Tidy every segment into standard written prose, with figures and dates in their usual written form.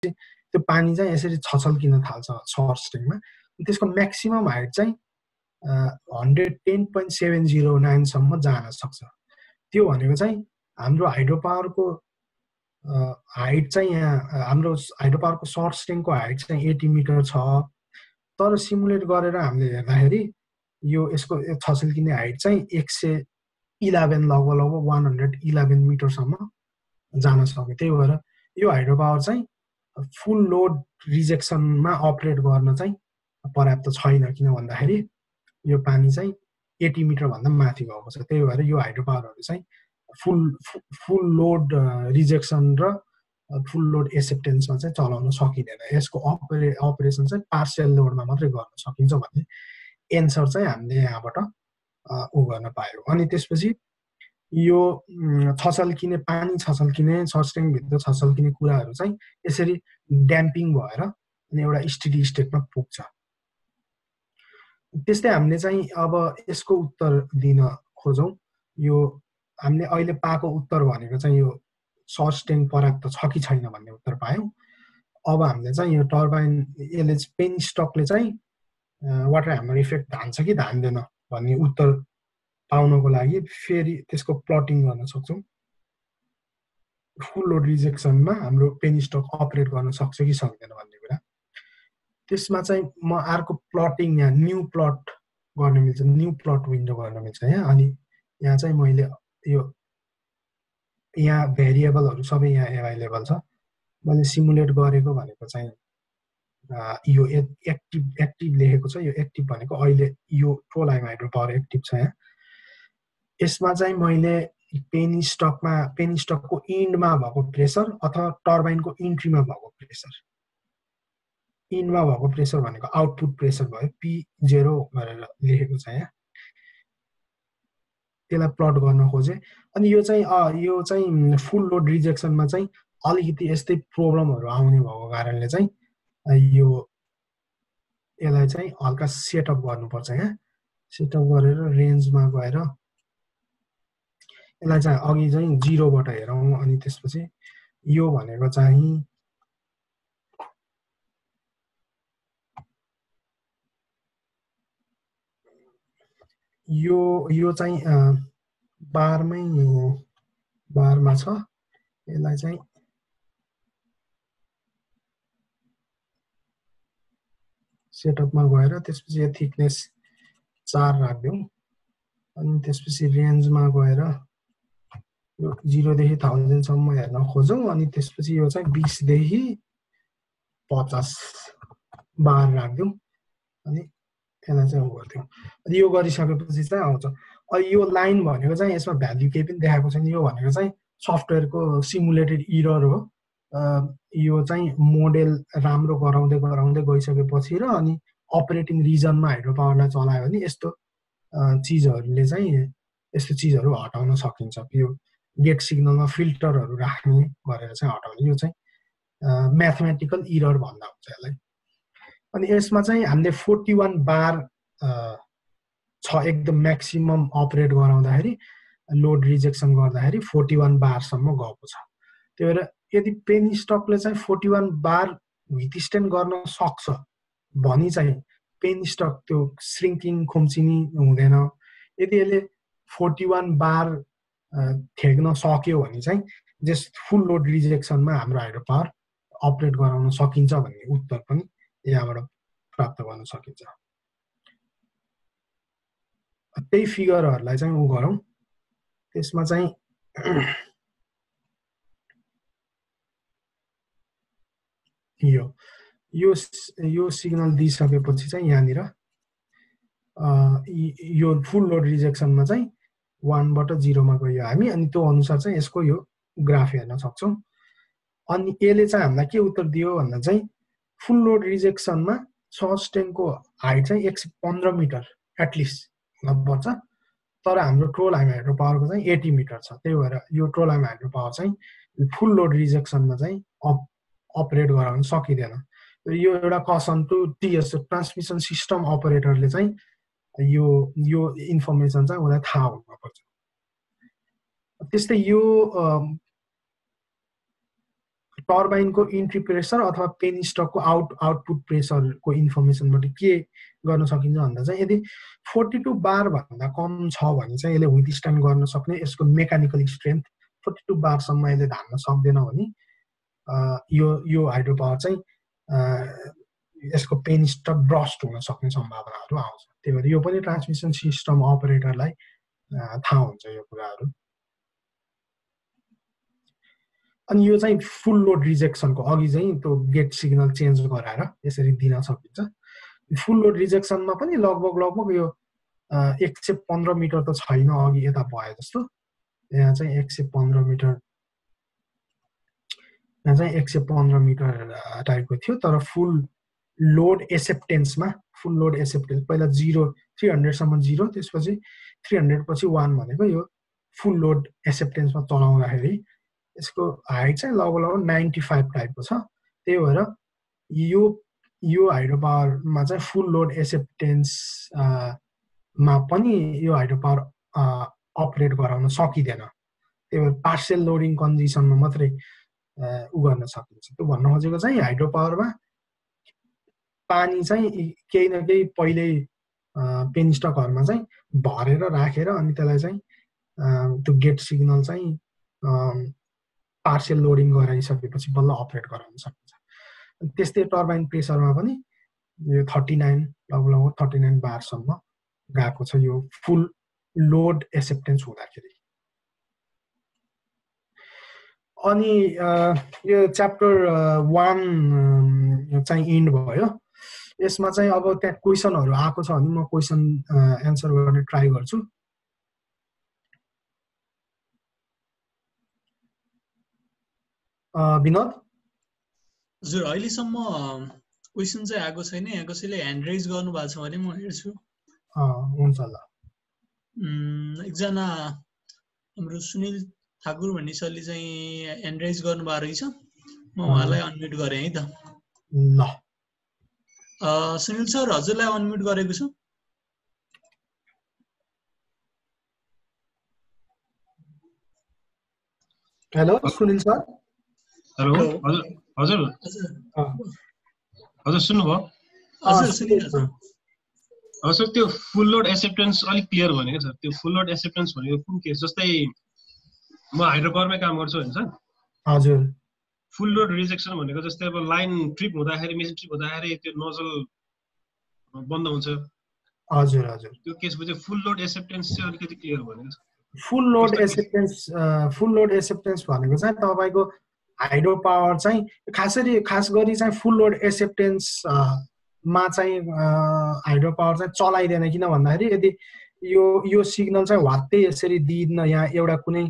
त्यो पानी चाहिँ यसरी छछल्किन थाल्छ सर्ट स्ट्रिङमा। त्यसको म्याक्सिमम हाइट चाहिँ 110.709 सम्म जान सक्छ। त्यो भनेको चाहिँ हाम्रो हाइड्रो पावरको हाइट चाहिँ यहाँ हाम्रो हाइड्रो पावरको सर्ट स्ट्रिङको हाइट चाहिँ 80 मिटर छ। तर सिमुलेट गरेर हामीले हेर्दाखेरि यो यसको छछल्किने हाइट चाहिँ 111 लगभग 111 मिटरसम्म जान सक्यो। त्यही भएर यो हाइड्रो पावर चाहिँ फुल लोड रिजेक्सनमा अपरेट गर्न चाहिँ पर्याप्त छैन, किन भन्दाखेरि यो पानी चाहिँ 80 मिटरभन्दा माथि गएको छ। त्यही भएर यो हाइड्रो पावरहरू चाहिँ फुल लोड रिजेक्सन र फुल लोड एक्सेप्टेन्समा चाहिँ चलाउन सकिँदैन। यसको अपरेसन चाहिँ पार्सियल लोडमा मात्रै गर्न सकिन्छ भन्ने एन्सर चाहिँ हामीले यहाँबाट उ गर्न पायौँ। अनि त्यसपछि यो छछल्किने पानी छछल्किने सर्ट स्ट्रिङभित्र छछल्किने कुराहरू चाहिँ यसरी ड्याम्पिङ भएर अनि एउटा स्टेडी स्टेटमा पुग्छ। त्यस्तै हामीले चाहिँ अब यसको उत्तर दिन खोजौँ। यो हामीले अहिले पाएको उत्तर भनेको चाहिँ यो सर्ट स्ट्रिङ पर्याप्त छ कि छैन भन्ने उत्तर पायौँ। अब हामीले चाहिँ यो टर्बाइन यसले पेनिस्टकले चाहिँ वाटर ह्यामर इफेक्ट धान्छ कि धान्दैन भन्ने उत्तर पाउनको लागि फेरि त्यसको प्लटिङ गर्न सक्छौँ। फुल लोड रिजेक्सनमा हाम्रो पेनिस्टक अपरेट गर्न सक्छ कि सक्दैन भन्ने कुरा। त्यसमा चाहिँ म अर्को प्लटिङ यहाँ न्यू प्लट गर्न मिल्छ, न्यू प्लट विन्डो गर्न मिल्छ यहाँ। अनि यहाँ चाहिँ मैले यो यहाँ भेरिएबलहरू सबै यहाँ एभाइलेबल छ। मैले सिमुलेट गरेको भनेको चाहिँ यो एक्टिभ लेखेको छ। यो एक्टिभ भनेको अहिले यो ट्रोलाइम हाइड्रो पावर एक्टिभ छ यहाँ। यसमा चाहिँ मैले पेनिस्टकको इन्डमा भएको प्रेसर अथवा टर्बाइनको इन्ट्रीमा भएको प्रेसर, इन्डमा भएको प्रेसर भनेको आउटपुट प्रेसर भयो, P0 गरेर लेखेको छ यहाँ। त्यसलाई प्लट गर्न खोजेँ। अनि यो चाहिँ फुल लोड रिजेक्सनमा चाहिँ अलिकति यस्तै प्रब्लमहरू आउने भएको कारणले चाहिँ यसलाई चाहिँ हल्का सेटअप गर्नुपर्छ यहाँ। सेटअप गरेर रेन्जमा गएर यसलाई चाहिँ अघि चाहिँ 0बाट हेरौँ। अनि त्यसपछि यो भनेको चाहिँ यो चाहिँ बारमा छ। यसलाई चाहिँ सेटअपमा गएर त्यसपछि यो थिकनेस 4 राख्दिउँ। अनि त्यसपछि रेन्जमा गएर यो 0 देखि 1000 सम्म हेर्न खोजौँ। अनि त्यसपछि यो चाहिँ 20 देखि 50 बार राख्दिउँ। अनि यसलाई चाहिँ गर्दिउँ। अनि यो गरिसकेपछि चाहिँ आउँछ। अनि यो लाइन भनेको चाहिँ यसमा भ्याल्यु केही पनि देखाएको छैन। यो भनेको चाहिँ सफ्टवेयरको सिमुलेटेड इरर हो। यो चाहिँ मोडेल राम्रो गराउँदै गइसकेपछि र अनि अपरेटिङ रिजनमा हाइड्रो पावरलाई चलायो भने यस्तो चिजहरूले चाहिँ यस्तो चिजहरू हटाउन सकिन्छ। यो गेट सिग्नलमा फिल्टरहरू राख्ने गरेर चाहिँ हटाउने, यो चाहिँ म्याथमेटिकल इरर भन्दा हुन्छ यसलाई। अनि यसमा चाहिँ हामीले 41 बार छ एकदम म्याक्सिमम अपरेट गराउँदाखेरि, लोड रिजेक्सन गर्दाखेरि 41 बारसम्म गएको छ। त्यही भएर यदि पेनिस्टकले चाहिँ 41 बार विथस्ट्यान्ड गर्न सक्छ भनी चाहिँ पेनिस्टक त्यो श्रिङ्किङ खुम्चिनी हुँदैन। यदि यसले 41 बार थेग्न सक्यो भने चाहिँ जस फुल लोड रिजेक्सनमा हाम्रो हाइड्रो पावर अपरेट गराउन सकिन्छ भन्ने उत्तर पनि यहाँबाट प्राप्त गर्न सकिन्छ। त्यही फिगरहरूलाई चाहिँ उ गरौँ। त्यसमा चाहिँ यो सिग्नल दिइसकेपछि चाहिँ यहाँनिर यो फुल लोड रिजेक्सनमा चाहिँ 1 बाट 0 मा गयो हामी। अनि त्यो अनुसार चाहिँ यसको यो ग्राफ हेर्न सक्छौँ। अनि यसले चाहिँ हामीलाई के उत्तर दियो भन्दा चाहिँ फुल लोड रिजेक्सनमा सर्ट स्ट्रिङको हाइट चाहिँ 115 मिटर एटलिस्ट हुनुपर्छ। तर हाम्रो ट्रोलाइम हाइड्रो पावरको चाहिँ 80 मिटर छ। त्यही भएर यो ट्रोलाइम हाइड्रो पावर चाहिँ फुल लोड रिजेक्सनमा चाहिँ अपरेट गराउन सकिँदैन। यो एउटा कसन टु टिएस ट्रान्समिसन सिस्टम अपरेटरले चाहिँ यो इन्फर्मेसन चाहिँ उलाई थाहा हुनुपर्छ। त्यस्तै यो टर्बाइनको इन्ट्री प्रेसर अथवा पेनिस्टकको आउटपुट प्रेसरको इन्फर्मेसनबाट के गर्न सकिन्छ भन्दा चाहिँ यदि 42 बार भन्दा कम छ भने चाहिँ यसले विथस्ट्यान्ड गर्न सक्ने यसको मेकानिकल स्ट्रेन्थ 42 बारसम्म यसले धान्न सक्दैन भने यो हाइड्रो पावर चाहिँ यसको पेनिस्टक ब्रस्ट हुन सक्ने सम्भावनाहरू आउँछ। त्यही भएर यो पनि ट्रान्समिसन सिस्टम अपरेटरलाई थाहा हुन्छ यो कुराहरू। अनि यो चाहिँ फुल लोड रिजेक्सनको अघि चाहिँ त्यो गेट सिग्नल चेन्ज गराएर यसरी दिन सकिन्छ। फुल लोड रिजेक्सनमा पनि लगभग यो 115 मिटर त छैन अघि यता भयो जस्तो, यहाँ चाहिँ 115 मिटर टाइपको थियो। तर फुल लोड एक्सेप्टेन्समा पहिला 300 सम्म 0 त्यसपछि 300 पछि 1 भनेको यो फुल लोड एक्सेप्टेन्समा चलाउँदाखेरि यसको हाइट चाहिँ लगभग 95 टाइपको छ। त्यही भएर यो हाइड्रो पावरमा चाहिँ फुल लोड एक्सेप्टेन्स मा पनि यो हाइड्रो पावर अपरेट गराउन सकिँदैन। त्यही भएर पार्शियल लोडिङ कन्डिसनमा मात्रै उ गर्न सकिन्छ। त्यो भन्न खोजेको चाहिँ हाइड्रो पावरमा पानी चाहिँ केही न केही पहिल्यै पेनिस्टकहरुमा चाहिँ भरेर राखेर अनि त्यसलाई चाहिँ त्यो गेट सिग्नल चाहिँ पार्शियल लोडिङ गराइसकेपछि बल्ल अपरेट गराउन सकिन्छ। त्यस्तै टर्बाइन प्रेसरमा पनि यो लगभग 39 बारसम्म गएको छ यो फुल लोड एक्सेप्टेन्स हुँदाखेरि। अनि यो च्याप्टर 1 चाहिँ इन्ड भयो। यसमा चाहिँ अब त्यहाँ क्वेशनहरु आएको छ भने म क्वेशन एन्सर गर्ने ट्राई गर्छु। विनोद हजुर, अहिलेसम्म क्वेशन चाहिँ आएको छैन। यहाँ कसैले ह्यान्ड रेज गर्नु भएको छ भने म हेर्छु। हुन्छ ल। एकजना हाम्रो सुनिल ठाकुर भन्ने सरले चाहिँ ह्यान्ड रेज गर्नु भएको रहेछ। म उहाँलाई अनम्युट गरेँ है त। ल सुनिल सर, हजुरलाई अनम्युट गरेको छु। Hello Sunil sir. हेलो हजुर हजुर हजुर सुन्नुभयो? हजुर सुनिरहेको छु। हजुर, त्यो फुल लोड एक्सेप्टेन्स अलिक क्लियर भनेको सर। त्यो फुल लोड एक्सेप्टेन्स भनेको कुन केस? जस्तै म हाइड्रो पावरमै काम गर्छु हैन सर। हजुर। फुल लोड रिजेक्सन भनेको जस्तै अब लाइन ट्रिप हुँदाखेरि, मेसिन ट्रिप हुँदाखेरि त्यो नोजल बन्द हुन्छ। हजुर हजुर। त्यो केसमा चाहिँ फुल लोड एक्सेप्टेन्स चाहिँ अलिकति क्लियर भनेको छ। फुल लोड एक्सेप्टेन्स भनेको चाहिँ तपाईको हाइड्रो पावर चाहिँ खास गरी चाहिँ फुल लोड एक्सेप्टेन्स मा चाहिँ हाइड्रो पावर चाहिँ चलाइदैन। किन भन्दाखेरि यदि यो सिग्नल चाहिँ वात्तै यसरी दिइन, यहाँ एउटा कुनै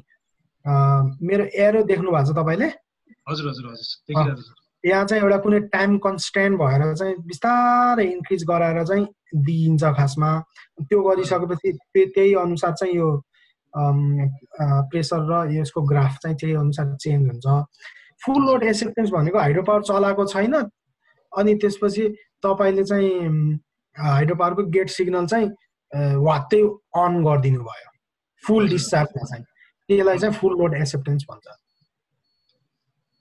मेरो एरो देख्नु भएको छ तपाईले? हजुर हजुर हजुर देखिरहेको छ। यहाँ चाहिँ एउटा कुनै टाइम कन्स्ट्यान्ट भएर चाहिँ बिस्तारै इन्क्रिज गराएर चाहिँ दिइन्छ खासमा। त्यो गरिसकेपछि त्यही अनुसार चाहिँ यो प्रेसर र यसको ग्राफ चाहिँ त्यही अनुसार चेन्ज हुन्छ। फुल लोड एक्सेप्टेन्स भनेको हाइड्रो पावर चलाएको छैन अनि त्यसपछि तपाईले चाहिँ हाइड्रो पावरको गेट सिग्नल चाहिँ वात्तै अन गरिदिनु भयो फुल डिस्चार्जमा चाहिँ, त्यसलाई चाहिँ फुल लोड एक्सेप्टेन्स भन्छ।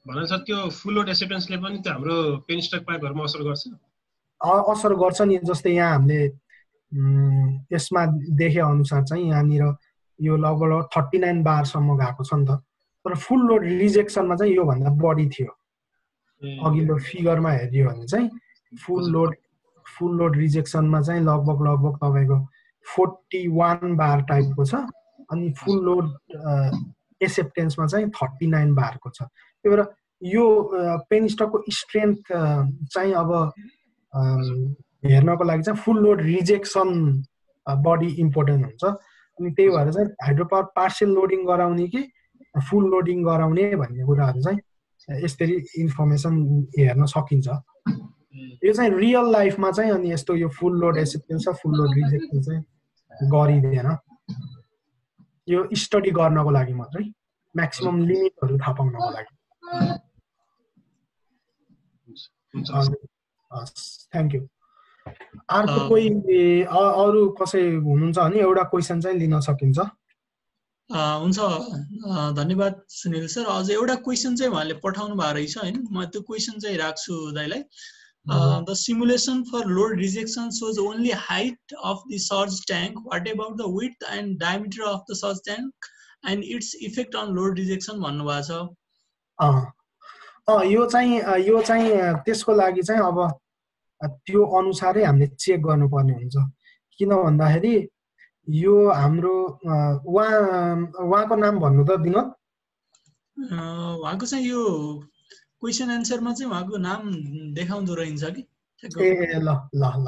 भनेर सर त्यो फुल लोड एक्सेप्टेन्सले पनि त हाम्रो पेनिस्टक पाइपहरुमा असर गर्छ? असर गर्छ नि। जस्तै यहाँ हामीले यसमा देखे अनुसार चाहिँ यहाँनिर यो लगभग 39 बारसम्म गएको छ नि त। तर फुल लोड रिजेक्सनमा चाहिँ यो भन्दा बढी थियो। अघिल्लो फिगरमा हेरियो भने चाहिँ फुल लोड रिजेक्सनमा चाहिँ लगभग तपाईको 41 बार टाइपको छ अनि फुल लोड एक्सेप्टेन्समा चाहिँ 39 बारको छ। त्यही भएर यो पेनिस्टकको स्ट्रेन्थ चाहिँ अब हेर्नको लागि चाहिँ full load rejection body important हुन्छ। अनि त्यही भएर चाहिँ हाइड्रो पावर पार्शियल लोडिङ गराउने कि फुल लोडिङ गराउने भन्ने कुराहरू चाहिँ यसरी इन्फर्मेसन हेर्न सकिन्छ। यो चाहिँ रियल लाइफमा चाहिँ अनि यस्तो यो फुल लोड एक्सेप्टेन्स र फुल लोड रिजेक्सन चाहिँ गरिँदैन। यो स्टडी गर्नको लागि मात्रै, म्याक्सिमम लिमिटहरु थाहा पाउनको लागि। Thank you. अर्को कोही अरु कसै हुनुहुन्छ भने एउटा क्वेशन चाहिँ लिन सकिन्छ। हुन्छ धन्यवाद सुनिल सर। अझ एउटा क्वेसन चाहिँ उहाँले पठाउनु भएको रहेछ हैन, म त्यो क्वेसन चाहिँ राख्छु दाइलाई। The simulation for load rejection shows only height of the surge tank. What about the width and diameter of the surge tank and its effect on load rejection भन्नुभएको छ। यो चाहिँ त्यसको लागि चाहिँ अब त्यो अनुसारै हामीले चेक गर्नुपर्ने हुन्छ। किन भन्दाखेरि यो हाम्रो उहाँको नाम भन्नु त विनोद? उहाँको चाहिँ यो क्वेसन एन्सरमा चाहिँ उहाँको नाम देखाउँदो रहन्छ कि? ए ल ल ल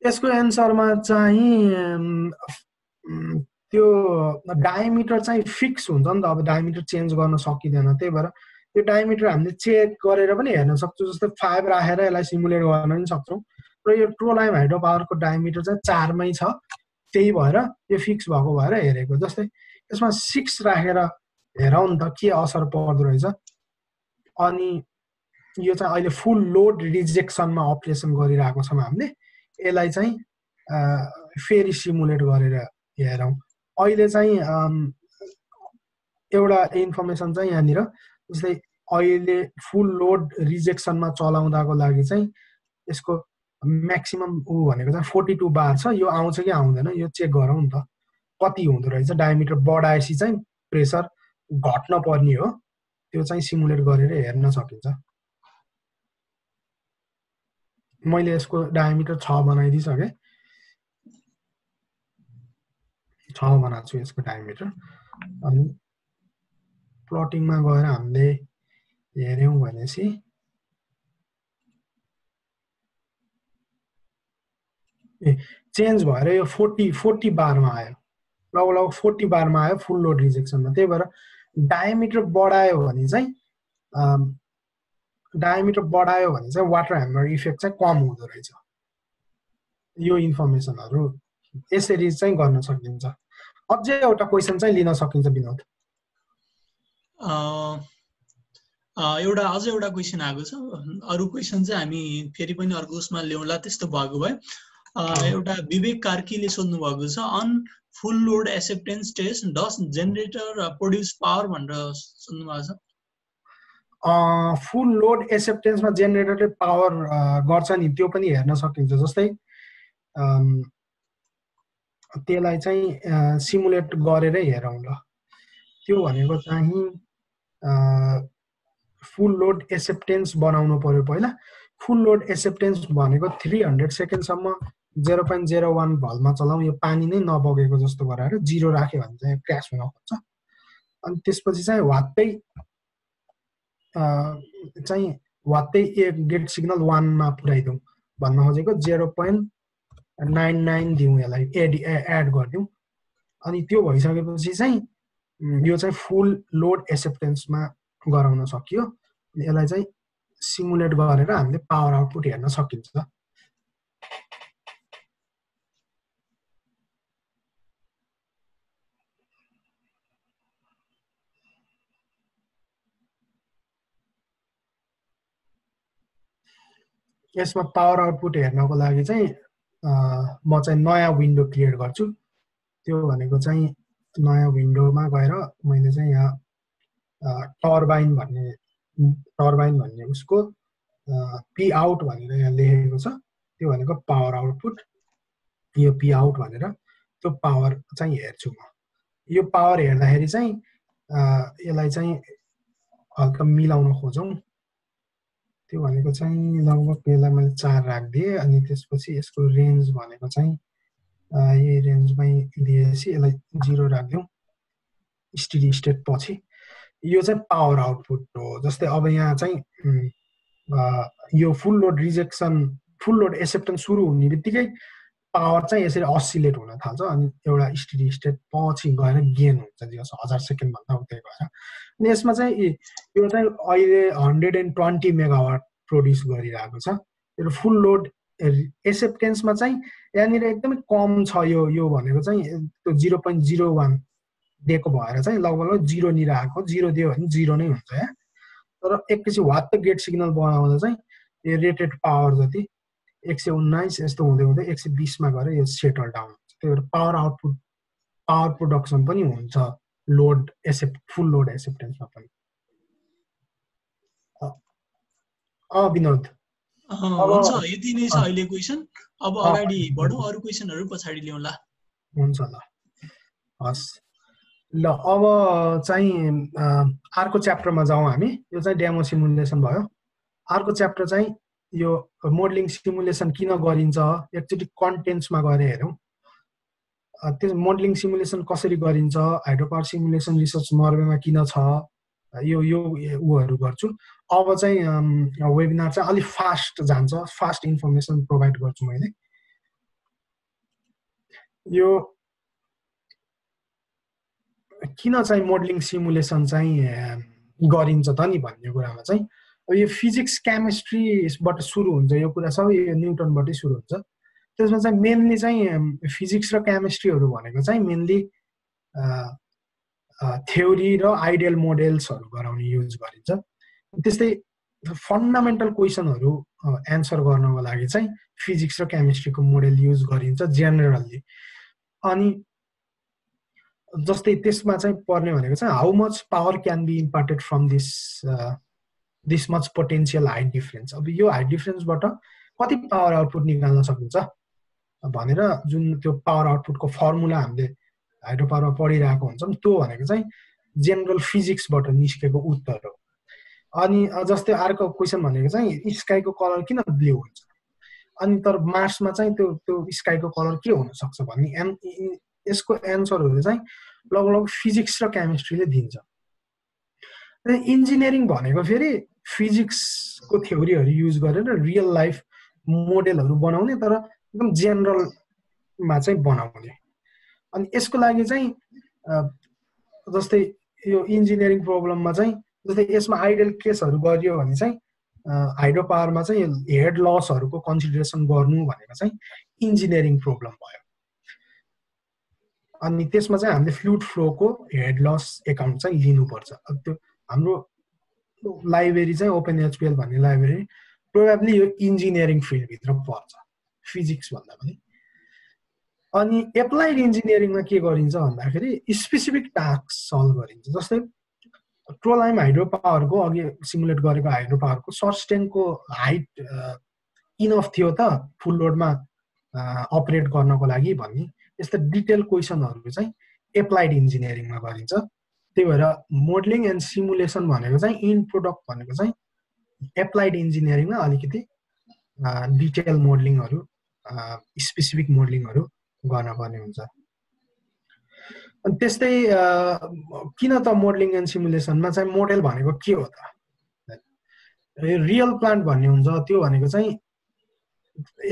यसको एन्सरमा चाहिँ त्यो डायमिटर चाहिँ फिक्स हुन्छ नि त। अब डायमिटर चेन्ज गर्न सकिँदैन, त्यही भएर यो डायमिटर हामीले चेक गरेर पनि हेर्न सक्छौँ। जस्तै 5 राखेर यसलाई सिमुलेट गर्न पनि सक्छौँ। र यो ट्रोलाइम हाइड्रो पावरको डायमिटर चाहिँ 4 मै छ, त्यही भएर यो फिक्स भएको भएर हेरेको। जस्तै यसमा 6 राखेर हेरौँ नि त के असर पर्दो रहेछ। अनि यो चाहिँ अहिले फुल लोड रिजेक्सनमा अपरेसन गरिरहेको छौँ हामीले। यसलाई चाहिँ फेरि सिमुलेट गरेर हेरौँ। अहिले चाहिँ एउटा इन्फर्मेसन चाहिँ यहाँनिर, जस्तै अहिले फुल लोड रिजेक्सनमा चलाउँदाको लागि चाहिँ यसको म्याक्सिमम भनेको चाहिँ 42 बार छ। यो आउँछ कि आउँदैन यो चेक गरौँ नि त कति हुँदो रहेछ। डायमिटर बढाएपछि चाहिँ प्रेसर घट्न पर्ने हो, त्यो चाहिँ सिमुलेट गरेर हेर्न सकिन्छ। मैले यसको डायमिटर 6 बनाइदिइसकेँ, 6 बनाएको छु यसको डायमिटर। अनि प्लटिङमा गएर हामीले हेर्यौँ भनेपछि चेन्ज भएर यो 40 बारमा आयो, लगभग 40 बारमा आयो फुल लोड रिजेक्सनमा। त्यही भएर डायमिटर बढायो भने चाहिँ वाटर ह्यामर इफेक्ट चाहिँ कम हुँदो रहेछ। यो इन्फर्मेसनहरू यसरी चाहिँ गर्न सकिन्छ। अझै एउटा क्वेसन चाहिँ लिन सकिन्छ विनोद? अझै एउटा क्वेसन आएको छ। अरू क्वेसन चाहिँ हामी फेरि पनि अर्को उसमा ल्याउँला त्यस्तो भएको भए। एउटा विवेक कार्कीले सोध्नु भएको छ, on full load acceptance test does generator produce power भनेर सोध्नु भएको छ। फुल लोड एक्सेप्टेन्समा जेनेरेटरले पावर गर्छ नि, त्यो पनि हेर्न सकिन्छ। जस्तै त्यसलाई चाहिँ सिमुलेट गरेरै हेरौँ ल। त्यो भनेको चाहिँ फुल लोड एक्सेप्टेन्स बनाउनु पर्यो पहिला। फुल लोड एक्सेप्टेन्स भनेको 300 सेकेन्डसम्म 0.01 भल्भमा चलाउँ। यो पानी नै नबगेको जस्तो गराएर 0 राख्यो भने चाहिँ क्र्यास हुन खोज्छ। अनि त्यसपछि चाहिँ वात्तै एक गेट सिग्नल 1 मा पुर्याइदिउँ भन्न खोजेको। 0.99 दिउँ, यसलाई एड गरिदिउँ। अनि त्यो भइसकेपछि चाहिँ यो चाहिँ फुल लोड एक्सेप्टेन्समा गराउन सकियो। यसलाई चाहिँ सिमुलेट गरेर हामीले पावर आउटपुट हेर्न सकिन्छ। यसमा पावर आउटपुट हेर्नको लागि चाहिँ म चाहिँ नयाँ विन्डो क्रिएट गर्छु। त्यो भनेको चाहिँ नयाँ विन्डोमा गएर मैले चाहिँ यहाँ टर्बाइन भन्ने उसको पी आउट भनेर यहाँ लेखेको छ। त्यो भनेको पावर आउटपुट। यो पी आउट भनेर त्यो पावर चाहिँ हेर्छु म। यो पावर हेर्दाखेरि चाहिँ यसलाई चाहिँ हल्का मिलाउन खोजौँ। त्यो भनेको चाहिँ लगभग यसलाई मैले 4 राखिदिएँ। अनि त्यसपछि यसको रेन्ज भनेको चाहिँ यही रेन्जमै दिएपछि यसलाई 0 राखिदिउँ स्टेडी स्टेट पछि। यो चाहिँ पावर आउटपुट हो। जस्तै अब यहाँ चाहिँ यो फुल लोड एक्सेप्टेन्स सुरु हुने बित्तिकै पावर चाहिँ यसरी असिलेट हुन थाल्छ। अनि एउटा स्टेडी स्टेट पछि गएर गेन हुन्छ 1000 सेकेन्ड भन्दा उतै गएर। अनि यसमा चाहिँ यो चाहिँ अहिले 120 मेगावाट प्रोड्युस गरिरहेको छ। यो फुल लोड एक्सेप्टेन्समा चाहिँ यहाँनिर एकदमै कम छ। यो भनेको चाहिँ त्यो 0.01 दिएको भएर चाहिँ लगभग 0 निर आएको। 0 दियो भने 0 नै हुन्छ यहाँ। तर एकैछिन वात्त गेट सिग्नल बनाउँदा चाहिँ यो रेटेड पावर जति 119 यस्तो हुँदै हुँदै 120 मा गएर यो सेटल डाउन हुन्छ। त्यही भएर पावर प्रोडक्सन पनि हुन्छ लोड फुल लोड एक्सेप्टेन्समा पनि। विनोद हुन्छ, यति नै छ अहिले क्वेसन। अब अगाडि बढौँ, अरू क्वेसनहरू पछाडि ल्याउँला। हुन्छ ल, हस् ल। अब चाहिँ अर्को च्याप्टरमा जाउँ हामी। यो चाहिँ डेमो सिमुलेसन भयो। अर्को च्याप्टर चाहिँ यो मोडलिङ सिमुलेसन किन गरिन्छ, एकचोटि कन्टेन्ट्समा गएर हेरौँ। त्यो मोडलिङ सिमुलेसन कसरी गरिन्छ, हाइड्रोपावर सिमुलेसन रिसर्च नर्वेमा किन छ, यो उहरू गर्छु। अब चाहिँ वेबिनार चाहिँ अलिक फास्ट जान्छ, फास्ट इन्फर्मेसन प्रोभाइड गर्छु मैले। यो किन चाहिँ मोडलिङ सिमुलेसन चाहिँ गरिन्छ त नि भन्ने कुरामा चाहिँ अब यो फिजिक्स केमिस्ट्रीबाट सुरु हुन्छ, यो कुरा सबै यो न्युटनबाटै सुरु हुन्छ। त्यसमा चाहिँ मेनली चाहिँ फिजिक्स र केमिस्ट्रीहरू भनेको चाहिँ मेनली थ्योरी र आइडियल मोडेल्सहरू गराउने युज गरिन्छ। त्यस्तै फन्डामेन्टल क्वेसनहरू एन्सर गर्नको लागि चाहिँ फिजिक्स र केमिस्ट्रीको मोडेल युज गरिन्छ जेनरली। अनि जस्तै त्यसमा चाहिँ पर्ने भनेको चाहिँ how much power can be imparted from this much potential height difference. अब यो हाइट डिफरेन्सबाट कति पावर आउटपुट निकाल्न सकिन्छ भनेर जुन त्यो पावर आउटपुटको फर्मुला हामीले हाइड्रो पावरमा पढिरहेको हुन्छौँ, त्यो भनेको चाहिँ जेनरल फिजिक्सबाट निस्केको उत्तर हो। अनि जस्तै अर्को क्वेसन भनेको चाहिँ स्काईको कलर किन ब्लू हुन्छ, अनि तर मार्समा चाहिँ त्यो स्काईको कलर के हुनसक्छ भन्ने यसको एन्सरहरू चाहिँ लगभग फिजिक्स र केमिस्ट्रीले दिन्छ। इन्जिनियरिङ भनेको फेरि फिजिक्सको थ्योरीहरू युज गरेर रियल लाइफ मोडेलहरू बनाउने, तर एकदम जेनरलमा चाहिँ बनाउने। अनि यसको लागि चाहिँ जस्तै यो इन्जिनियरिङ प्रब्लममा चाहिँ जस्तै यसमा आइडियल केसहरू गरियो भने चाहिँ हाइड्रो पावरमा चाहिँ हेड लसहरूको कन्सिडरेसन गर्नु भनेको चाहिँ इन्जिनियरिङ प्रब्लम भयो। अनि त्यसमा चाहिँ हामीले फ्लुइड फ्लोको हेड लस एकाउन्ट चाहिँ लिनुपर्छ। अब त्यो हाम्रो लाइब्रेरी चाहिँ ओपन एचपिएल भन्ने लाइब्रेरी प्रोबेबली यो इन्जिनियरिङ फिल्डभित्र पर्छ फिजिक्स भन्दा पनि। अनि एप्लाइड इन्जिनियरिङमा के गरिन्छ भन्दाखेरि स्पेसिफिक टास्क सल्भ गरिन्छ। जस्तै ट्रोलाइम हाइड्रो पावरको अघि सिमुलेट गरेको हाइड्रो पावरको सस्टेनको हाइट इनफ थियो त फुल लोडमा अपरेट गर्नको लागि भन्ने यस्तो डिटेल क्वेसनहरू चाहिँ एप्लाइड इन्जिनियरिङमा गरिन्छ। त्यही भएर मोडलिङ एन्ड सिमुलेसन भनेको चाहिँ इन प्रोडक्ट भनेको चाहिँ एप्लाइड इन्जिनियरिङमा अलिकति डिटेल मोडलिङहरू स्पेसिफिक मोडलिङहरू गर्न पर्ने हुन्छ। अनि त्यस्तै किन त मोडलिङ एन्ड सिमुलेसनमा चाहिँ मोडेल भनेको के हो त, रियल प्लान्ट भन्ने हुन्छ। त्यो भनेको चाहिँ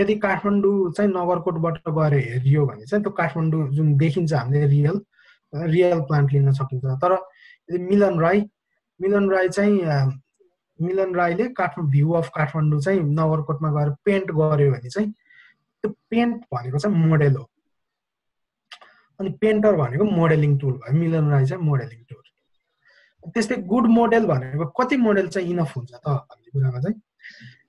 यदि काठमाडौँ चाहिँ नगरकोटबाट गएर हेरियो भने चाहिँ त्यो काठमाडौँ जुन देखिन्छ हामीले रियल प्लान्ट लिन सकिन्छ। तर यदि मिलन राई चाहिँ मिलन राईले भ्यू अफ काठमाडौँ चाहिँ नगरकोटमा गएर पेन्ट गर्यो भने चाहिँ त्यो पेन्ट भनेको चाहिँ मोडेल हो। अनि पेन्टर भनेको मोडेलिङ टुल भयो, मिलन राई चाहिँ मोडेलिङ टुल। त्यस्तै गुड मोडेल भनेको कति मोडेल चाहिँ इनफ हुन्छ त भन्ने कुरामा चाहिँ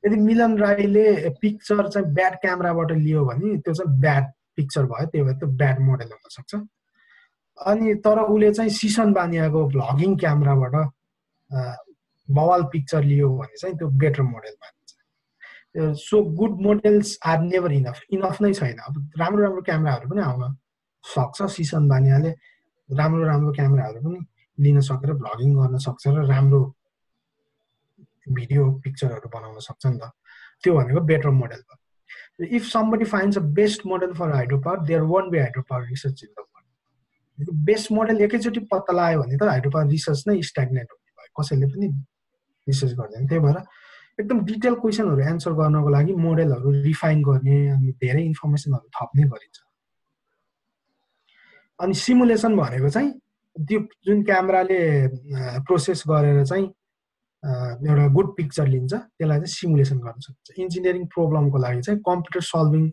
यदि मिलन राईले पिक्चर चाहिँ ब्याड क्यामेराबाट लियो भने त्यो चाहिँ ब्याड पिक्चर भयो, त्यही भएर त्यो ब्याड मोडेल हुनसक्छ। अनि तर उसले चाहिँ सिसन बानियाको भ्लगिङ क्यामेराबाट बवाल पिक्चर लियो भने चाहिँ त्यो बेटर मोडेल मानिन्छ। So good models are never enough नै छैन। अब राम्रो क्यामेराहरू पनि आउन सक्छ, सिसन बानियाले राम्रो क्यामेराहरू पनि लिन सकेर भ्लगिङ गर्न सक्छ र राम्रो भिडियो पिक्चरहरू बनाउन सक्छ नि त। त्यो भनेको बेटर मोडेल भयो। If somebody finds a best model for hydro power there won't be hydro power research in the world. Best model एकैचोटि पत्ता लगायो भने त हाइड्रो पावर रिसर्च नै स्ट्याग्नेट हुने भयो, कसैले पनि रिसर्च गर्दैन। त्यही भएर एकदम डिटेल क्वेसनहरू एन्सर गर्नको लागि मोडेलहरू रिफाइन गर्ने अनि धेरै इन्फर्मेसनहरू थप्ने गरिन्छ। अनि सिमुलेसन भनेको चाहिँ त्यो जुन क्यामेराले प्रोसेस गरेर चाहिँ एउटा गुड पिक्चर लिन्छ त्यसलाई चाहिँ सिमुलेसन गर्न सकिन्छ। इन्जिनियरिङ प्रब्लमको लागि चाहिँ कम्प्युटर सल्भिङ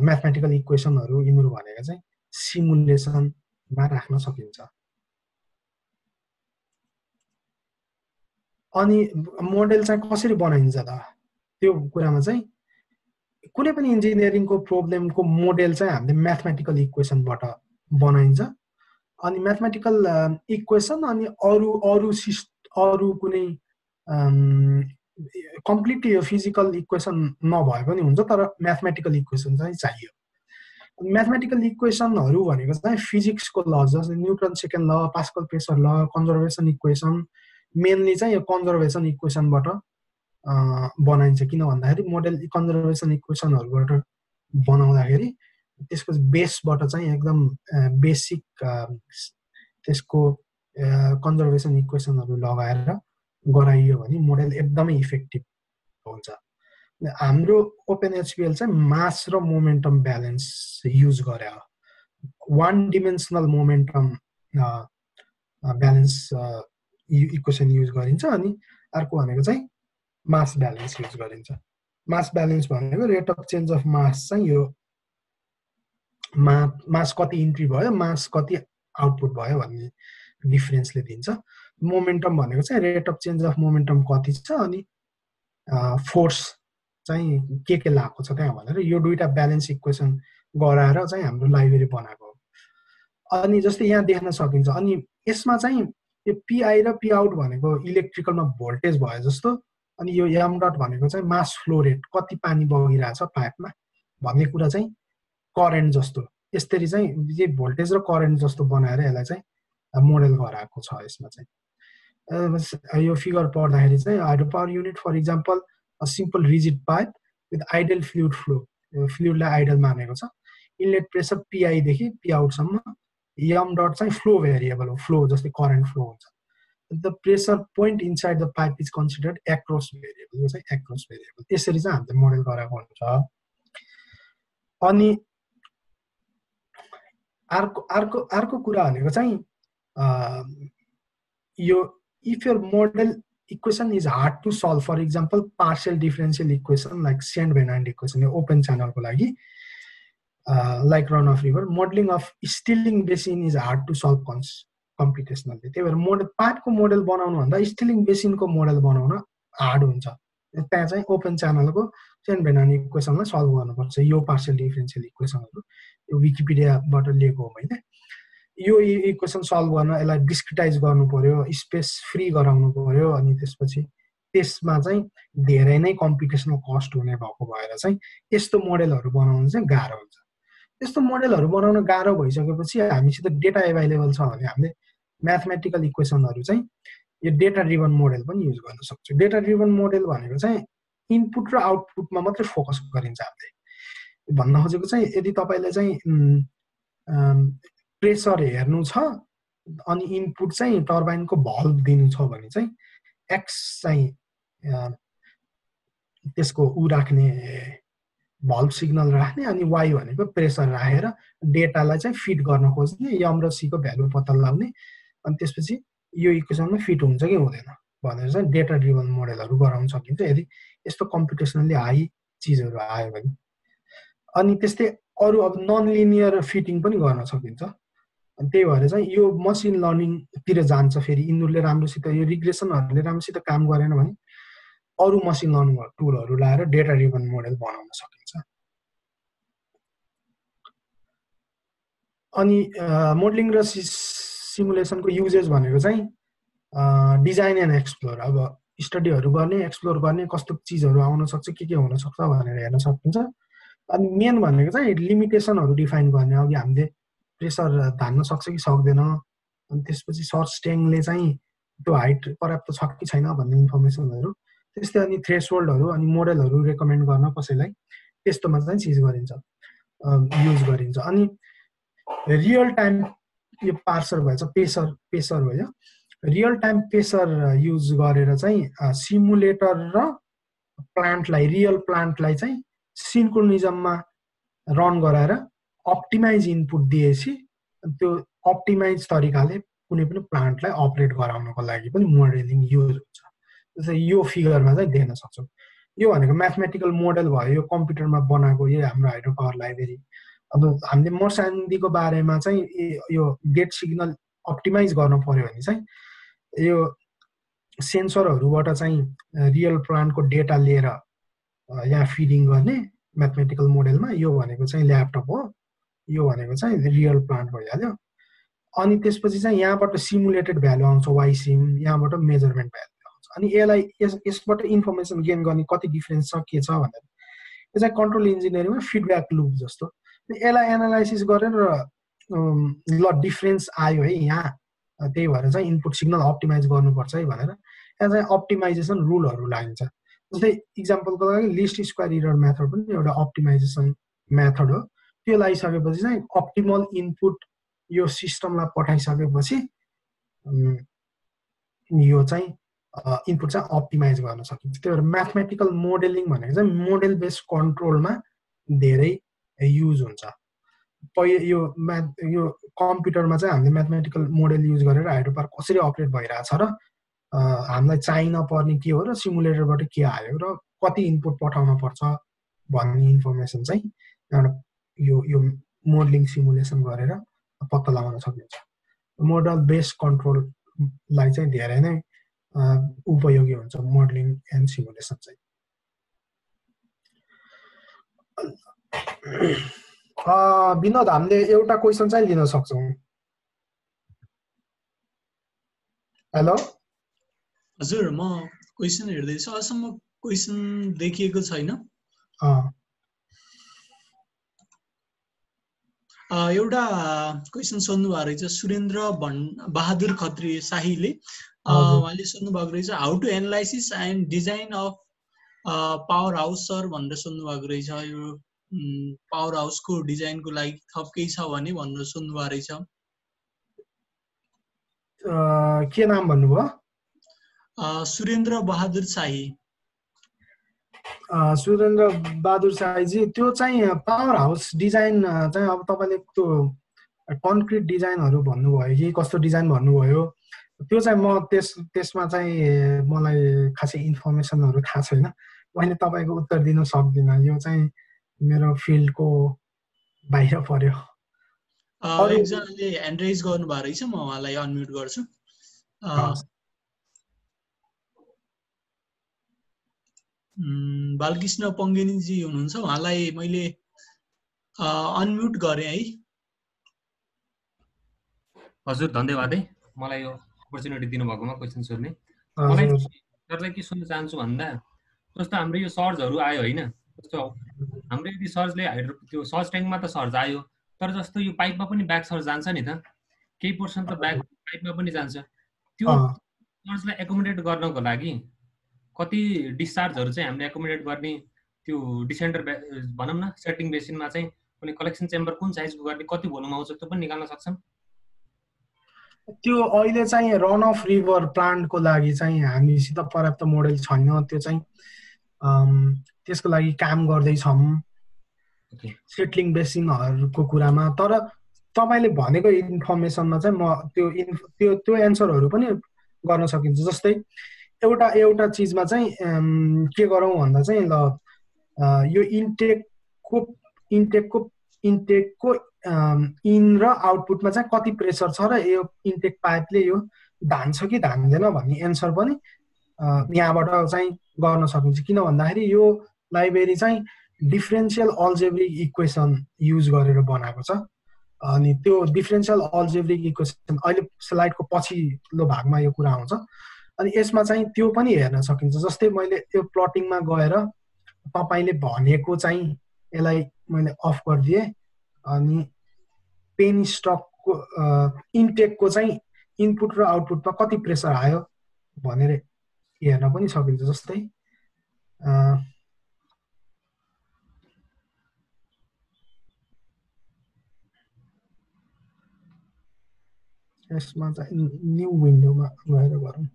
म्याथमेटिकल इक्वेसनहरू यिनीहरू भनेको चाहिँ सिमुलेसनमा राख्न सकिन्छ। अनि मोडेल चाहिँ कसरी बनाइन्छ त, त्यो कुरामा चाहिँ कुनै पनि इन्जिनियरिङको प्रब्लमको मोडेल चाहिँ हामीले म्याथमेटिकल इक्वेसनबाट बनाइन्छ। अनि म्याथमेटिकल इक्वेसन अनि अरू कुनै कम्प्लिटली यो फिजिकल इक्वेसन नभए पनि हुन्छ, तर म्याथमेटिकल इक्वेसन चाहिँ चाहियो। म्याथमेटिकल इक्वेसनहरू भनेको चाहिँ फिजिक्सको ल, जस्तै न्युटन सेकेन्ड ल, पास्कल प्रेसर ल, कन्जर्भेसन इक्वेसन, मेनली चाहिँ यो कन्जर्भेसन इक्वेसनबाट बनाइन्छ। किन भन्दाखेरि मोडल कन्जर्भेसन इक्वेसनहरूबाट बनाउँदाखेरि त्यसको बेसबाट चाहिँ एकदम बेसिक त्यसको कन्जर्भेसन इक्वेसनहरू लगाएर गराइयो भने मोडल एकदमै इफेक्टिभ हुन्छ। हाम्रो ओपनएचपिएल चाहिँ मास र मोमेन्टम ब्यालेन्स युज गरे हो। One dimensional momentum balance equation use गरिन्छ, अनि अर्को भनेको चाहिँ मास ब्यालेन्स युज गरिन्छ। मास ब्यालेन्स भनेको रेट अफ चेन्ज अफ मास चाहिँ यो मास कति इन्ट्री भयो, मास कति आउटपुट भयो भन्ने डिफरेन्सले दिन्छ। मोमेन्टम भनेको चाहिँ rate of change of momentum कति छ अनि फोर्स चाहिँ के लागेको छ त्यहाँ भनेर यो दुईटा ब्यालेन्स इक्वेसन गराएर चाहिँ हाम्रो लाइब्रेरी बनाएको हो। अनि जस्तै यहाँ देख्न सकिन्छ। अनि यसमा चाहिँ यो पिआई र पिआउट भनेको इलेक्ट्रिकलमा भोल्टेज भयो जस्तो, अनि यो एम डट भनेको चाहिँ मास फ्लो रेट, कति पानी बगिरहेछ पाइपमा भन्ने कुरा चाहिँ करेन्ट जस्तो, यसरी चाहिँ भोल्टेज र करेन्ट जस्तो बनाएर यसलाई चाहिँ मोडल गराएको छ। यसमा चाहिँ यो फिगर पढ्दाखेरि चाहिँ hydro power unit for example a simple rigid pipe with ideal fluid flow, फ्लुइडलाई आइडल मानेको छ। इनलेट प्रेसर पिआई देखि पिआउटसम्म, एम डट चाहिँ फ्लो भेरिएबल हो, फ्लो जस्तै करेन्ट फ्लो हुन्छ। The pressure point inside the pipe is considered across variable, यो चाहिँ एक्रोस भेरिएबल। त्यसरी चाहिँ हामीले मोडल गराएको हुन्छ। अनि अर्को कुरा भनेको चाहिँ यो if your model equation is hard to solve, for example partial differential equation like Saint Venant equation, यो ओपन च्यानलको लागि like run of river, modelling of stilling basin is hard to solve computationally. त्यही भएर model पाइपको model बनाउनुभन्दा stilling बेसिनको model बनाउन hard हुन्छ। त्यहाँ चाहिँ ओपन च्यानलको सेन्ट भेनान्ड इक्वेसनलाई सल्भ गर्नुपर्छ। यो पार्शियल डिफरेन्शियल इक्वेसनहरू यो विकिपिडियाबाट लिएको हो मैले। यो इक्वेसन सल्भ गर्न यसलाई डिस्क्रिटाइज गर्नु पर्यो, स्पेस फ्री गराउनु पर्यो, अनि त्यसपछि त्यसमा चाहिँ धेरै नै कम्प्युटेसनल कस्ट हुने भएको भएर चाहिँ यस्तो मोडलहरू बनाउनु चाहिँ गाह्रो हुन्छ। यस्तो मोडलहरू बनाउन गाह्रो भइसकेपछि हामीसित डेटा एभाइलेबल छ भने हामीले म्याथमेटिकल इक्वेसनहरू चाहिँ यो डेटा ड्रिभन मोडल पनि युज गर्न सक्छौँ। डेटा ड्रिभन मोडल भनेको चाहिँ इनपुट र आउटपुटमा मात्रै फोकस गरिन्छ। हामीले भन्न खोजेको चाहिँ यदि तपाईँले चाहिँ प्रेसर हेर्नु छ अनि इनपुट चाहिँ टर्बाइनको भल्भ दिनु छ भने चाहिँ एक्स चाहिँ त्यसको राख्ने भल्भ सिग्नल राख्ने, अनि वाइ भनेको प्रेसर राखेर डेटालाई चाहिँ फिट गर्न खोज्ने, यम र सीको भ्यालु पत्ता लगाउने, अनि त्यसपछि यो इक्वेसनमा फिट हुन्छ कि हुँदैन भनेर चाहिँ डेटा ड्रिभन मोडलहरू गराउन सकिन्छ यदि यस्तो कम्प्युटेसनली हाई चिजहरू आयो भने। अनि त्यस्तै अरू अब नन लिनियर फिटिङ पनि गर्न सकिन्छ। अनि त्यही भएर चाहिँ यो मसिन लर्निङतिर जान्छ। फेरि यिनीहरूले राम्रोसित यो रिग्रेसनहरूले राम्रोसित काम गरेन भने अरू मसिन लर्निङ टुलहरू लाएर डेटा ड्रिभन मोडल बनाउन सकिन्छ। अनि मोडलिङ र सिमुलेसनको युजेस भनेको चाहिँ डिजाइन एन्ड एक्सप्लोर, अब स्टडीहरू गर्ने, एक्सप्लोर गर्ने, कस्तो चिजहरू आउन सक्छ, के हुन सक्छ भनेर हेर्न सकिन्छ। अनि मेन भनेको चाहिँ लिमिटेसनहरू डिफाइन गर्ने, अघि हामीले प्रेसर धान्न सक्छ कि सक्दैन, अनि त्यसपछि सर्च स्ट्याङले चाहिँ त्यो हाइट पर्याप्त छ कि छैन भन्ने इन्फर्मेसनहरू, त्यस्तै अनि थ्रेसहोल्डहरू अनि मोडलहरू रेकमेन्ड गर्न कसैलाई त्यस्तोमा चाहिँ चिज गरिन्छ, युज गरिन्छ। अनि रियल टाइम यो पार्सर भएछ, पेसर भयो, रियल टाइम पेसर युज गरेर चाहिँ सिमुलेटर र प्लान्टलाई, रियल प्लान्टलाई चाहिँ सिन्क्रोनिजममा रन गराएर अप्टिमाइज इनपुट दिएपछि त्यो अप्टिमाइज तरिकाले कुनै पनि प्लान्टलाई अपरेट गराउनको लागि पनि मोडलिङ युज हुन्छ। जस्तै यो फिगरमा चाहिँ देख्न सक्छौँ। यो भनेको म्याथमेटिकल मोडल भयो, यो कम्प्युटरमा बनाएको यो हाम्रो हाइड्रो पावर लाइब्रेरी। अब हामीले मोर्सान्डीको बारेमा चाहिँ यो गेट सिग्नल अप्टिमाइज गर्नु पर्यो भने चाहिँ यो सेन्सरहरूबाट चाहिँ रियल प्लान्टको डेटा लिएर यहाँ फिडिङ गर्ने म्याथमेटिकल मोडलमा। यो भनेको चाहिँ ल्यापटप हो, यो भनेको चाहिँ रियल प्लान्ट भइहाल्यो। अनि त्यसपछि चाहिँ यहाँबाट सिमुलेटेड भ्यालु आउँछ वाइ सिम, यहाँबाट मेजरमेन्ट भ्यालु आउँछ। अनि यसलाई यसबाट इन्फर्मेसन गेन गर्ने कति डिफरेन्स छ के छ भनेर यो चाहिँ कन्ट्रोल इन्जिनियरिङमा फिडब्याक लुप जस्तो। यसलाई एनालाइसिस गरेर ल डिफरेन्स आयो है यहाँ, त्यही भएर चाहिँ इनपुट सिग्नल अप्टिमाइज गर्नुपर्छ है भनेर यहाँ चाहिँ अप्टिमाइजेसन रुलहरू लगाइन्छ। जस्तै इक्जाम्पलको लागि लिस्ट स्क्वायर इरर मेथड पनि एउटा अप्टिमाइजेसन मेथड हो। त्यो लगाइसकेपछि चाहिँ अप्टिमल इनपुट यो सिस्टमलाई पठाइसकेपछि यो चाहिँ इनपुट चाहिँ अप्टिमाइज गर्न सकिन्छ। त्यही भएर म्याथमेटिकल मोडेलिङ भनेको चाहिँ मोडेल बेस्ड कन्ट्रोलमा धेरै युज हुन्छ। यो कम्प्युटरमा चाहिँ हामीले म्याथमेटिकल मोडेल युज गरेर हाइड्रोपावर कसरी अपरेट भइरहेछ र हामीलाई चाहिन पर्ने के हो र सिमुलेटरबाट के आयो र कति इनपुट पठाउन पर्छ भन्ने इन्फर्मेसन चाहिँ यो मोडलिङ सिमुलेसन गरेर पत्ता लगाउन सकिन्छ। मोडल बेस्ड कन्ट्रोललाई चाहिँ धेरै नै उपयोगी हुन्छ मोडलिङ एन्ड सिमुलेसन चाहिँ। विनोद, हामीले एउटा क्वेसन चाहिँ लिन सक्छौँ। हेलो हजुर, म क्वेसन हेर्दैछु, अहिलेसम्म क्वेसन देखिएको छैन। एउटा क्वेसन सोध्नु भएको रहेछ सुरेन्द्र बहादुर खत्री शाहीले। उहाँले सोध्नु भएको रहेछ how to analysis and design of power house sir भनेर सोध्नु भएको रहेछ। यो पावर हाउसको डिजाइनको लागि थप केही छ भने भनेर सोध्नु भएको रहेछ। के नाम भन्नुभयो? सुरेन्द्र बहादुर शाही। सुरेन्द्र बहादुर शाहीजी, त्यो चाहिँ पावर हाउस डिजाइन चाहिँ अब तपाईँले त्यो कन्क्रिट डिजाइनहरू भन्नुभयो कि कस्तो डिजाइन भन्नुभयो, त्यो चाहिँ म त्यसमा चाहिँ मलाई खासै इन्फर्मेसनहरू थाहा छैन, मैले तपाईँको उत्तर दिन सक्दिनँ। यो चाहिँ मेरो फिल्डको बाहिर पर्यो। एकजनाले ह्यान्ड रेज गर्नु भएको रहेछ, म उहाँलाई अनम्युट गर्छु। बालकृष्ण पङ्गेनीजी हुनुहुन्छ, उहाँलाई मैले अनम्युट गरेँ है। हजुर, धन्यवाद है मलाई यो अपर्च्युनिटी दिनुभएकोमा क्वेसन सोध्ने। मलाई सरलाई के सोध्न चाहन्छु भन्दा, जस्तो हाम्रो यो सर्जहरू आयो होइन, जस्तो हाम्रो यदि सर्जले त्यो सर्ज ट्याङ्कमा त सर्ज आयो, तर जस्तो यो पाइपमा पनि ब्याक सर्ज जान्छ नि त, केही पोर्सन त ब्याक पाइपमा पनि जान्छ। त्यो सर्जलाई एकोमोडेट गर्नको लागि कति डिस्चार्जहरू चाहिँ हामीले एकोमोडेट गर्ने, त्यो डिसेन्डर भनौँ न सेटिङ बेसिनमा चाहिँ कुनै कलेक्सन चेम्बर कुन साइजको गर्ने, कति भोल्युम आउँछ त्यो पनि निकाल्न सक्छौँ। त्यो अहिले चाहिँ रन अफ रिभर प्लान्टको लागि चाहिँ हामीसित पर्याप्त मोडेल छैन, त्यो चाहिँ त्यसको लागि काम गर्दैछौँ सेटलिङ बेसिनहरूको कुरामा। तर तपाईँले भनेको इन्फर्मेसनमा चाहिँ म त्यो एन्सरहरू पनि गर्न सकिन्छ। जस्तै एउटा चिजमा चाहिँ के गरौँ भन्दा चाहिँ ल यो इन्टेकको इन र आउटपुटमा चाहिँ कति प्रेसर छ र यो इन्टेक पाइपले यो धान्छ कि धान्दैन भन्ने एन्सर पनि यहाँबाट चाहिँ गर्न सकिन्छ। किन भन्दाखेरि यो लाइब्रेरी चाहिँ डिफरेन्सियल अल्जेब्रिक इक्वेसन युज गरेर बनाएको छ। अनि त्यो डिफरेन्सियल अल्जेब्रिक इक्वेसन अहिले स्लाइडको पछिल्लो भागमा यो कुरा आउँछ। अनि यसमा चाहिँ त्यो पनि हेर्न सकिन्छ। जस्तै मैले यो प्लटिङमा गएर तपाईँले भनेको चाहिँ यसलाई मैले अफ गरिदिएँ, अनि पेन स्टकको इन्टेकको चाहिँ इनपुट र आउटपुटमा कति प्रेसर आयो भनेर हेर्न पनि सकिन्छ। जस्तै यसमा चाहिँ न्यू विन्डोमा गएर गरौँ।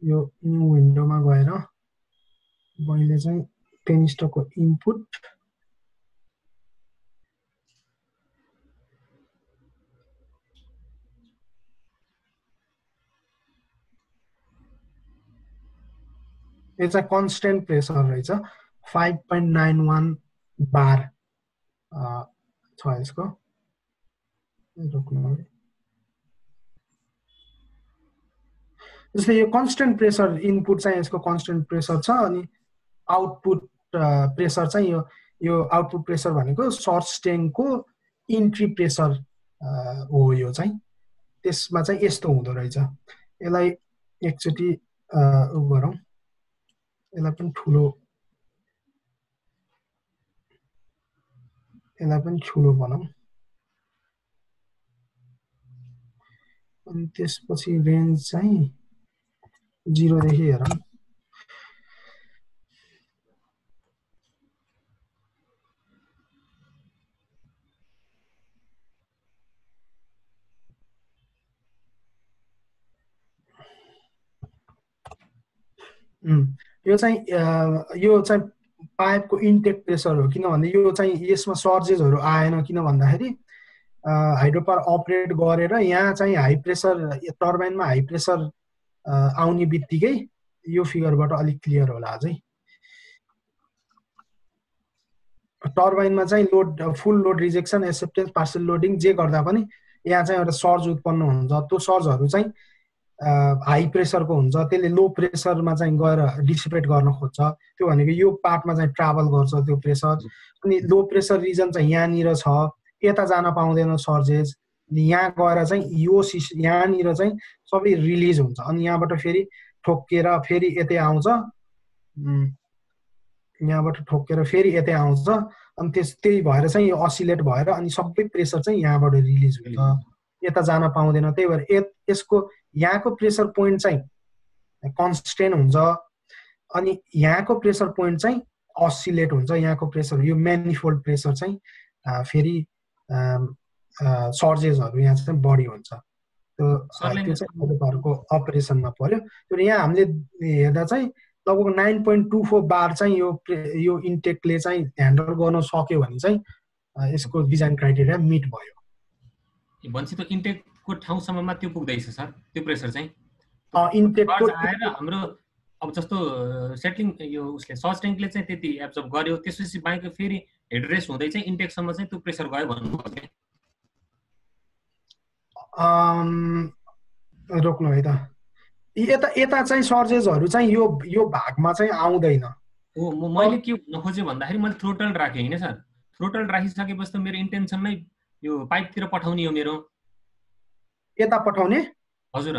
यो न्यू विन्डोमा गएर मैले चाहिँ पेन स्टकको इनपुट यो चाहिँ कन्स्टेन्ट प्रेसर रहेछ, 5.91 बार छ यसको। जस्तै यो कन्स्टेन्ट प्रेसर इनपुट चाहिँ यसको कन्स्टेन्ट प्रेसर छ, अनि आउटपुट प्रेसर चाहिँ यो आउटपुट प्रेसर भनेको सर्च ट्याङ्कको इन्ट्री प्रेसर हो। यो चाहिँ त्यसमा चाहिँ यस्तो हुँदो रहेछ। यसलाई एकचोटि उ गरौँ, यसलाई पनि ठुलो बनाऊ। अनि त्यसपछि रेन्ज चाहिँ 0 देखि हेरौँ। यो चाहिँ पाइपको इन्टेक प्रेसर हो, किनभने यो चाहिँ यसमा सर्जेसहरू आएन, किन भन्दाखेरि हाइड्रो पावर अपरेट गरेर यहाँ चाहिँ हाई प्रेसर, टर्बाइनमा हाई प्रेसर आउने बित्तिकै यो फिगरबाट अलिक क्लियर होला अझै। टर्बाइनमा चाहिँ full load rejection, acceptance, partial loading जे गर्दा पनि यहाँ चाहिँ एउटा सर्ज उत्पन्न हुन्छ। त्यो सर्जहरू चाहिँ हाई प्रेसरको हुन्छ, त्यसले लो प्रेसरमा चाहिँ गएर डिसिपेट गर्न खोज्छ। त्यो भनेको यो पार्टमा चाहिँ ट्राभल गर्छ त्यो प्रेसर। अनि लो प्रेसर रिजन चाहिँ यहाँनिर छ, यता जान पाउँदैन सर्जेस, यहाँ गएर चाहिँ यो यहाँनिर चाहिँ सबै रिलिज हुन्छ। अनि यहाँबाट फेरि ठोक्केर फेरि यतै आउँछ, यहाँबाट ठोक्केर फेरि यतै आउँछ। अनि त्यही भएर चाहिँ यो असिलेट भएर अनि सबै प्रेसर चाहिँ यहाँबाट रिलिज हुन्छ, यता जान पाउँदैन। त्यही भएर यसको यहाँको प्रेसर पोइन्ट चाहिँ कन्स्टेन्ट हुन्छ, अनि यहाँको प्रेसर पोइन्ट चाहिँ असिलेट हुन्छ। यहाँको प्रेसर, यो म्यानिफोल्ड प्रेसर चाहिँ फेरि सर्जेसहरू यहाँ चाहिँ बढी हुन्छ। त्यो चाहिँ हाइड्रोपावरको अपरेसनमा पर्यो। तर यहाँ हामीले हेर्दा चाहिँ लगभग 9.24 बार चाहिँ यो इन्टेकले चाहिँ ह्यान्डल गर्न सक्यो भने चाहिँ यसको डिजाइन क्राइटेरिया मिट भयो। भन्छ त इन्टेकको ठाउँसम्ममा त्यो पुग्दैछ सर, त्यो प्रेसर चाहिँ इन्टेकको आएर हाम्रो अब जस्तो सेटलिङ यो उसले सर्ज ट्याङ्कले चाहिँ त्यति एब्जर्ब गर्यो, त्यसपछि बाइक फेरि हेड रेस्ट हुँदै चाहिँ इन्टेकसम्म चाहिँ त्यो प्रेसर गयो भन्नुभयो। रोक्नु है त, यता चाहिँ सर्जेसहरू चाहिँ यो भागमा चाहिँ आउँदैन। मैले के भन्न खोजेँ भन्दाखेरि मैले थ्रोटल राखेँ होइन सर, थ्रोटल राखिसकेपछि त मेरो इन्टेन्सन नै यो पाइपतिर पठाउने हो, मेरो यता पठाउने। हजुर,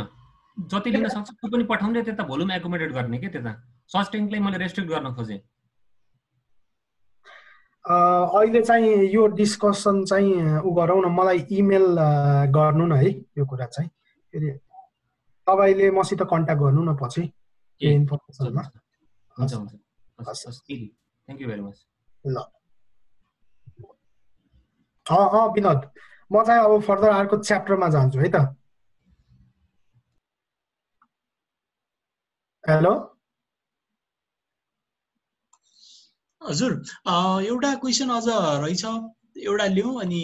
जति लिन सक्छ त्यो पनि पठाउने, त्यता भोल्युम एकोमोडेट गर्ने के त्यता सर्ज ट्याङ्कलाई मैले रेस्ट्रिक्ट गर्न खोजेँ। अहिले चाहिँ यो डिस्कसन चाहिँ उ गरौँ न, मलाई इमेल गर्नु न है यो कुरा चाहिँ। फेरि तपाईँले मसित कन्ट्याक्ट गर्नु न पछि यो इन्फर्मेसनमा। हुन्छ हुन्छ, थ्याङ्क यू भेरी मच। ल विनोद, म चाहिँ अब फर्दर अर्को च्याप्टरमा जान्छु है त। हेलो हजुर, एउटा क्वेसन अझ रहेछ, एउटा लिउँ अनि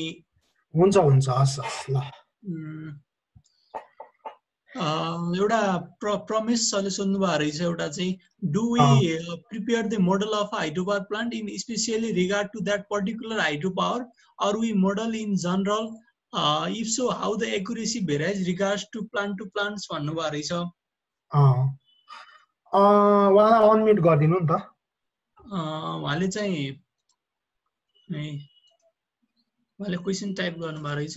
हुन्छ हस् ल। एउटा प्रमेश सरले सोध्नु भएको रहेछ, एउटा चाहिँ do we prepare the model of hydro power plant in specially regard to that particular hydro power or we model in general, if so how the accuracy varies regards to plants भन्नुभएको रहेछ। उहाँलाई unmute गरिदिनु नि त। उहाँले चाहिँ उहाँले question type गर्नुभएको रहेछ।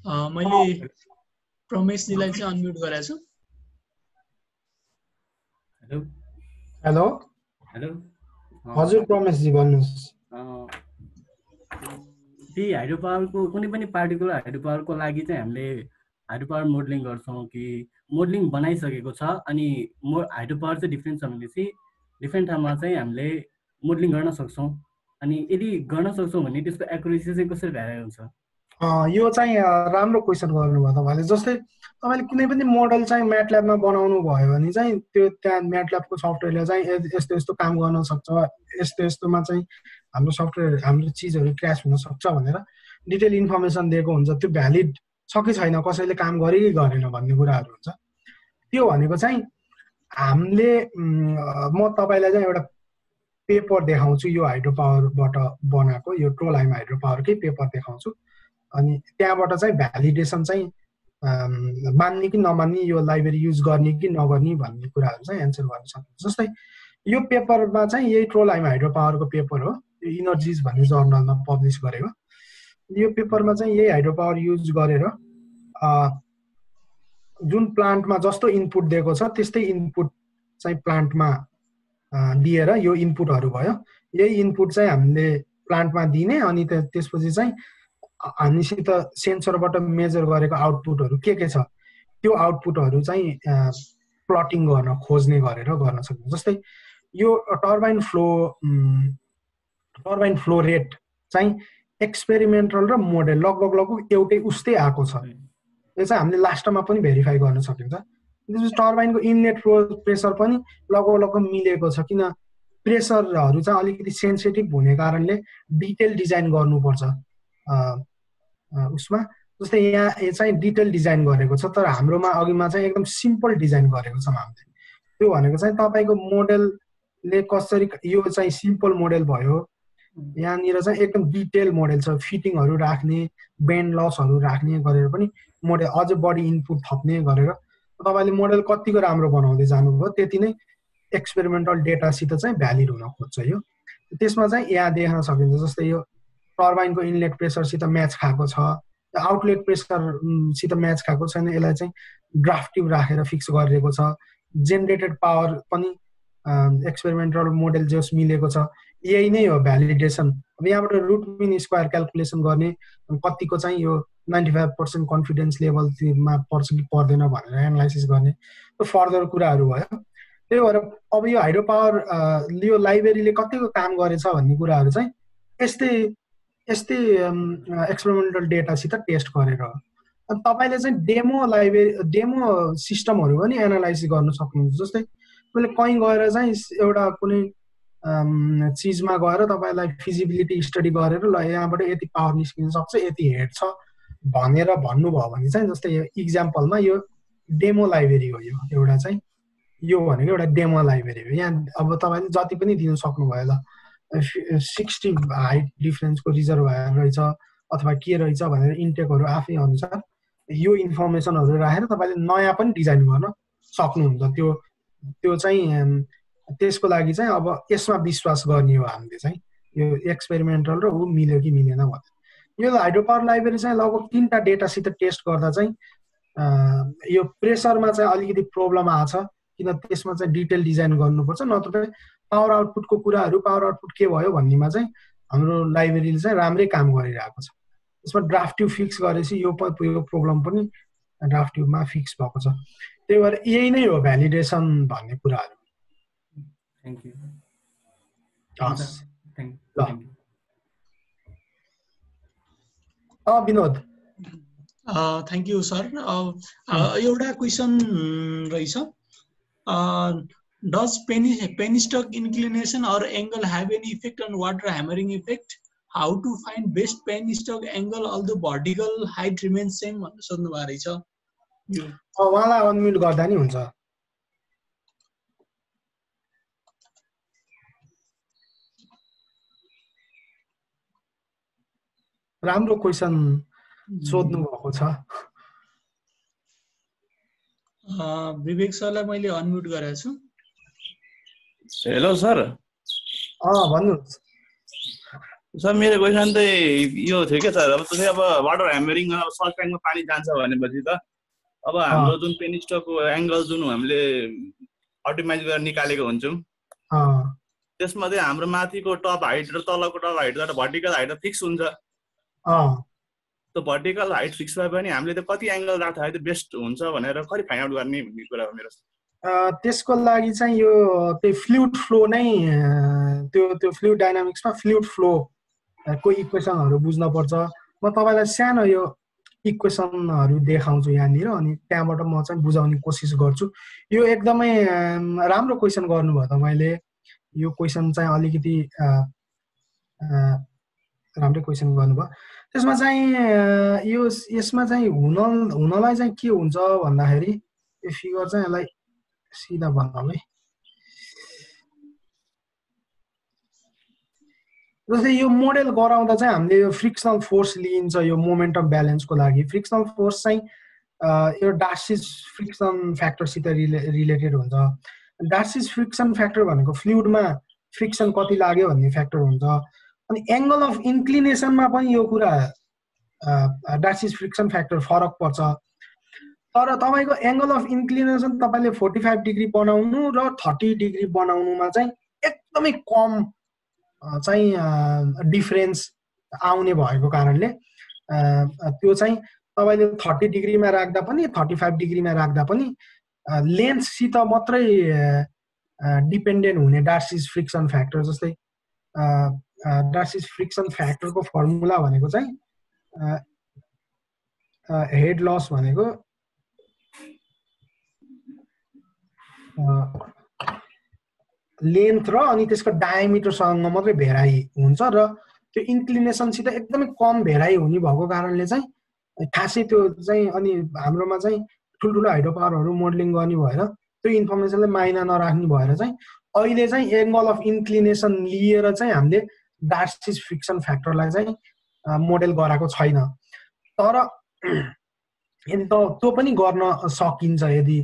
मैले प्रमेशजीलाई चाहिँ अनम्युट गराएको छु। हेलो हेलो हेलो, हजुर प्रमेशजी भन्नुहोस्। त्यही हाइड्रो पावरको कुनै पनि पार्टिकुलर हाइड्रो पावरको लागि चाहिँ हामीले हाइड्रो पावर मोडलिङ गर्छौँ कि मोडलिङ बनाइसकेको छ, अनि हाइड्रो पावर चाहिँ डिफ्रेन्ट छ भनेपछि डिफ्रेन्ट ठाउँमा चाहिँ हामीले मोडलिङ गर्न सक्छौँ। अनि यदि गर्न सक्छौँ भने त्यसको एक्युरेसी चाहिँ कसरी भ्यारि हुन्छ? यो चाहिँ राम्रो क्वेसन गर्नुभयो तपाईँले। जस्तै तपाईँले कुनै पनि मोडल चाहिँ म्याटल्याबमा बनाउनु भयो भने चाहिँ त्यो त्यहाँ म्याटल्याबको सफ्टवेयरले चाहिँ यस्तो यस्तो काम गर्न सक्छ, यस्तो यस्तोमा चाहिँ हाम्रो सफ्टवेयर हाम्रो चिजहरू क्र्यास हुन सक्छ भनेर डिटेल इन्फर्मेसन दिएको हुन्छ। त्यो भ्यालिड छ कि छैन, कसैले काम गरे कि गरेन भन्ने कुराहरू हुन्छ। त्यो भनेको चाहिँ हामीले म तपाईँलाई चाहिँ एउटा पेपर देखाउँछु, यो हाइड्रो पावरबाट बनाएको, यो ट्रोलाइम हाइड्रो पावरकै पेपर देखाउँछु। अनि त्यहाँबाट चाहिँ भ्यालिडेसन चाहिँ मान्ने कि नमान्ने, यो लाइब्रेरी युज गर्ने कि नगर्ने भन्ने कुराहरू चाहिँ एन्सर गर्न सकिन्छ। जस्तै यो पेपरमा चाहिँ यही ट्रोलाइम हाइड्रो पावरको पेपर हो, यो इनर्जिज भन्ने जर्नलमा पब्लिस गरेको। यो पेपरमा चाहिँ यही हाइड्रो पावर युज गरेर जुन प्लान्टमा जस्तो इनपुट दिएको छ त्यस्तै इनपुट चाहिँ प्लान्टमा दिएर यो इनपुटहरू भयो। यही इनपुट चाहिँ हामीले प्लान्टमा दिने, अनि त्यसपछि चाहिँ हामीसित सेन्सरबाट मेजर गरेको आउटपुटहरू के छ त्यो आउटपुटहरू चाहिँ प्लटिङ गर्न खोज्ने गरेर गर्न सकिन्छ। जस्तै यो टर्बाइन फ्लो रेट चाहिँ एक्सपेरिमेन्टल र मोडेल लगभग एउटै उस्तै आएको छ। यो चाहिँ हामीले लास्टमा पनि भेरिफाई गर्न सकिन्छ। त्यसपछि टर्बाइनको इनलेट फ्लो प्रेसर पनि लगभग मिलेको छ, किन प्रेसरहरू चाहिँ अलिकति सेन्सिटिभ हुने कारणले डिटेल डिजाइन गर्नुपर्छ उसमा। जस्तै यहाँ चाहिँ डिटेल डिजाइन गरेको छ, तर हाम्रोमा अघिमा चाहिँ एकदम सिम्पल डिजाइन गरेको छ हामीले। त्यो भनेको चाहिँ तपाईँको मोडेलले कसरी, यो चाहिँ सिम्पल मोडेल भयो, यहाँनिर चाहिँ एकदम डिटेल मोडेल छ, फिटिङहरू राख्ने, बेन्ड लसहरू राख्ने गरेर पनि मोडेल अझ बढी इनपुट थप्ने गरेर तपाईँले मोडेल कतिको राम्रो बनाउँदै जानुभयो त्यति नै एक्सपेरिमेन्टल डेटासित चाहिँ भ्यालिड हुन खोज्छ यो। त्यसमा चाहिँ यहाँ देख्न सकिन्छ। जस्तै यो टर्बाइनको इनलेट प्रेसरसित म्याच खाएको छ, आउटलेट प्रेसरसित म्याच खाएको छैन, यसलाई चाहिँ ड्राफ्टिभ राखेर फिक्स गरिएको छ। जेनेरेटेड पावर पनि एक्सपेरिमेन्टल मोडेल जस मिलेको छ, यही नै हो भ्यालिडेसन। अब यहाँबाट रुट मिन स्क्वायर क्यालकुलेसन गर्ने, कतिको चाहिँ यो 95% कन्फिडेन्स लेभलमा पर्छ कि पर्दैन भनेर एनालाइसिस गर्ने, त्यो फर्दर कुराहरू भयो। त्यही भएर अब यो हाइड्रो पावर यो लाइब्रेरीले कतिको काम गरेछ भन्ने कुराहरू चाहिँ यस्तै एक्सपेरिमेन्टल डेटासित टेस्ट गरेर। अनि तपाईँले चाहिँ डेमो सिस्टमहरू पनि एनालाइसिस गर्न सक्नुहुन्छ। जस्तै तपाईँले कहीँ गएर चाहिँ एउटा कुनै चिजमा गएर तपाईँलाई फिजिबिलिटी स्टडी गरेर ल यहाँबाट यति पावर निस्किन सक्छ, यति हेड छ भनेर भन्नुभयो भने चाहिँ, जस्तै यो इक्जाम्पलमा यो डेमो लाइब्रेरी हो, यो एउटा चाहिँ यो भनेको एउटा डेमो लाइब्रेरी हो। यहाँ अब तपाईँले जति पनि दिनु सक्नुभयो, ल 60 हाइट डिफरेन्सको रिजर्भायर रहेछ अथवा के रहेछ भनेर इन्टेकहरू आफै अनुसार यो इन्फर्मेसनहरू राखेर तपाईँले नयाँ पनि डिजाइन गर्न सक्नुहुन्छ। त्यो चाहिँ त्यसको लागि चाहिँ अब यसमा विश्वास गर्ने हो हामीले चाहिँ, यो एक्सपेरिमेन्टल र ऊ मिल्यो कि मिलेन भनेर। यो हाइड्रो पावर लाइब्रेरी चाहिँ लगभग 3टा डेटासित टेस्ट गर्दा चाहिँ यो प्रेसरमा चाहिँ अलिकति प्रब्लम आछ, किन त्यसमा चाहिँ डिटेल डिजाइन गर्नुपर्छ, नत्र पावर आउटपुटको कुराहरू, पावर आउटपुट के भयो भन्नेमा चाहिँ हाम्रो लाइब्रेरीले चाहिँ राम्रै काम गरिरहेको छ। त्यसमा ड्राफ्टिभ फिक्स गरेपछि यो प्रब्लम पनि ड्राफ्टिभमा फिक्स भएको छ। त्यही भएर यही नै हो भ्यालिडेसन भन्ने कुराहरू। Thank you. Vinod. Thank you sir. एउटा क्वेसन रहेछ, does penstock inclination or angle have any effect on water hammering effect? How to find best penstock angle although vertical height remains same भनेर सोध्नु भएको रहेछ। उहाँलाई अनम्युट गर्दा नि हुन्छ। राम्रो क्वेसन सोध्नु भएको छ। विवेक सरलाई मैले अनम्युट गरेको छु। Hello sir. भन्नुहोस् सर। मेरो क्वेसन चाहिँ यो थियो क्या सर, अब तपाईँ अब वाटर ह्यामरिङ अब सर्ट ट्याङ्कमा पानी जान्छ भनेपछि त अब हाम्रो जुन पेनिस्टकको एङ्गल जुन हामीले अप्टिमाइज गरेर निकालेको हुन्छौँ त्यसमा चाहिँ हाम्रो माथिको टप हाइट र तलको top height vertical height fix हुन्छ। त्यो भर्टिकल हाइट फिक्स भए पनि हामीले त कति एङ्गल राख्दा चाहिँ बेस्ट हुन्छ भनेर कति फाइन्ड आउट गर्ने भन्ने कुरा हो मेरो। त्यसको लागि चाहिँ यो त्यो फ्लुइड फ्लो नै त्यो फ्लुइड डाइनामिक्समा फ्लुइड फ्लो को इक्वेसनहरू बुझ्नुपर्छ। म तपाईँलाई सानो यो इक्वेसनहरू देखाउँछु यहाँनिर, अनि त्यहाँबाट म चाहिँ बुझाउने कोसिस गर्छु। यो एकदमै राम्रो क्वेसन गर्नुभयो तपाईँले। यो क्वेसन चाहिँ अलिकति राम्रै क्वेसन गर्नुभयो। त्यसमा चाहिँ यसमा चाहिँ हुनलाई चाहिँ के हुन्छ भन्दाखेरि यो फिगर चाहिँ यसलाई सिधा बनाऊ है। जस्तै यो मोडेल गराउँदा चाहिँ हामीले यो फ्रिक्सनल फोर्स लिइन्छ यो मोमेन्टम ब्यालेन्सको लागि। फ्रिक्सनल फोर्स चाहिँ यो डार्सिस फ्रिक्सन फ्याक्टरसित रिलेटेड हुन्छ। डार्सिस फ्रिक्सन फ्याक्टर भनेको फ्लुइडमा फ्रिक्सन कति लाग्यो भन्ने फ्याक्टर हुन्छ। अनि एङ्गल अफ इन्क्लिनेसनमा पनि यो कुरा डार्सिस फ्रिक्सन फ्याक्टर फरक पर्छ। तर तपाईँको एङ्गल अफ इन्क्लिनेसन तपाईँले 45 डिग्री बनाउनु र 30 डिग्री बनाउनुमा चाहिँ एकदमै कम चाहिँ डिफरेन्स आउने भएको कारणले त्यो चाहिँ तपाईँले 30 डिग्रीमा राख्दा पनि 35 डिग्रीमा राख्दा पनि लेन्थसित मात्रै डिपेन्डेन्ट हुने डार्सिस फ्रिक्सन फ्याक्टर। जस्तै डार्सिस फ्रिक्सन फ्याक्टरको फर्मुला भनेको चाहिँ हेड लस भनेको लेन्थ र अनि त्यसको डायमिटरसँग मात्रै भेराइ हुन्छ र त्यो इन्क्लिनेसनसित एकदमै कम भेराइ हुने भएको कारणले चाहिँ खासै त्यो चाहिँ अनि हाम्रोमा चाहिँ ठुल्ठुलो हाइड्रो पावरहरू मोडलिङ गर्ने भएर त्यो इन्फर्मेसनलाई माइना नराख्ने भएर चाहिँ अहिले चाहिँ एङ्गल अफ इन्क्लिनेसन लिएर चाहिँ हामीले डार्सिस फ्रिक्सन फ्याक्टरलाई चाहिँ मोडेल गराएको छैन। तर त्यो पनि गर्न सकिन्छ यदि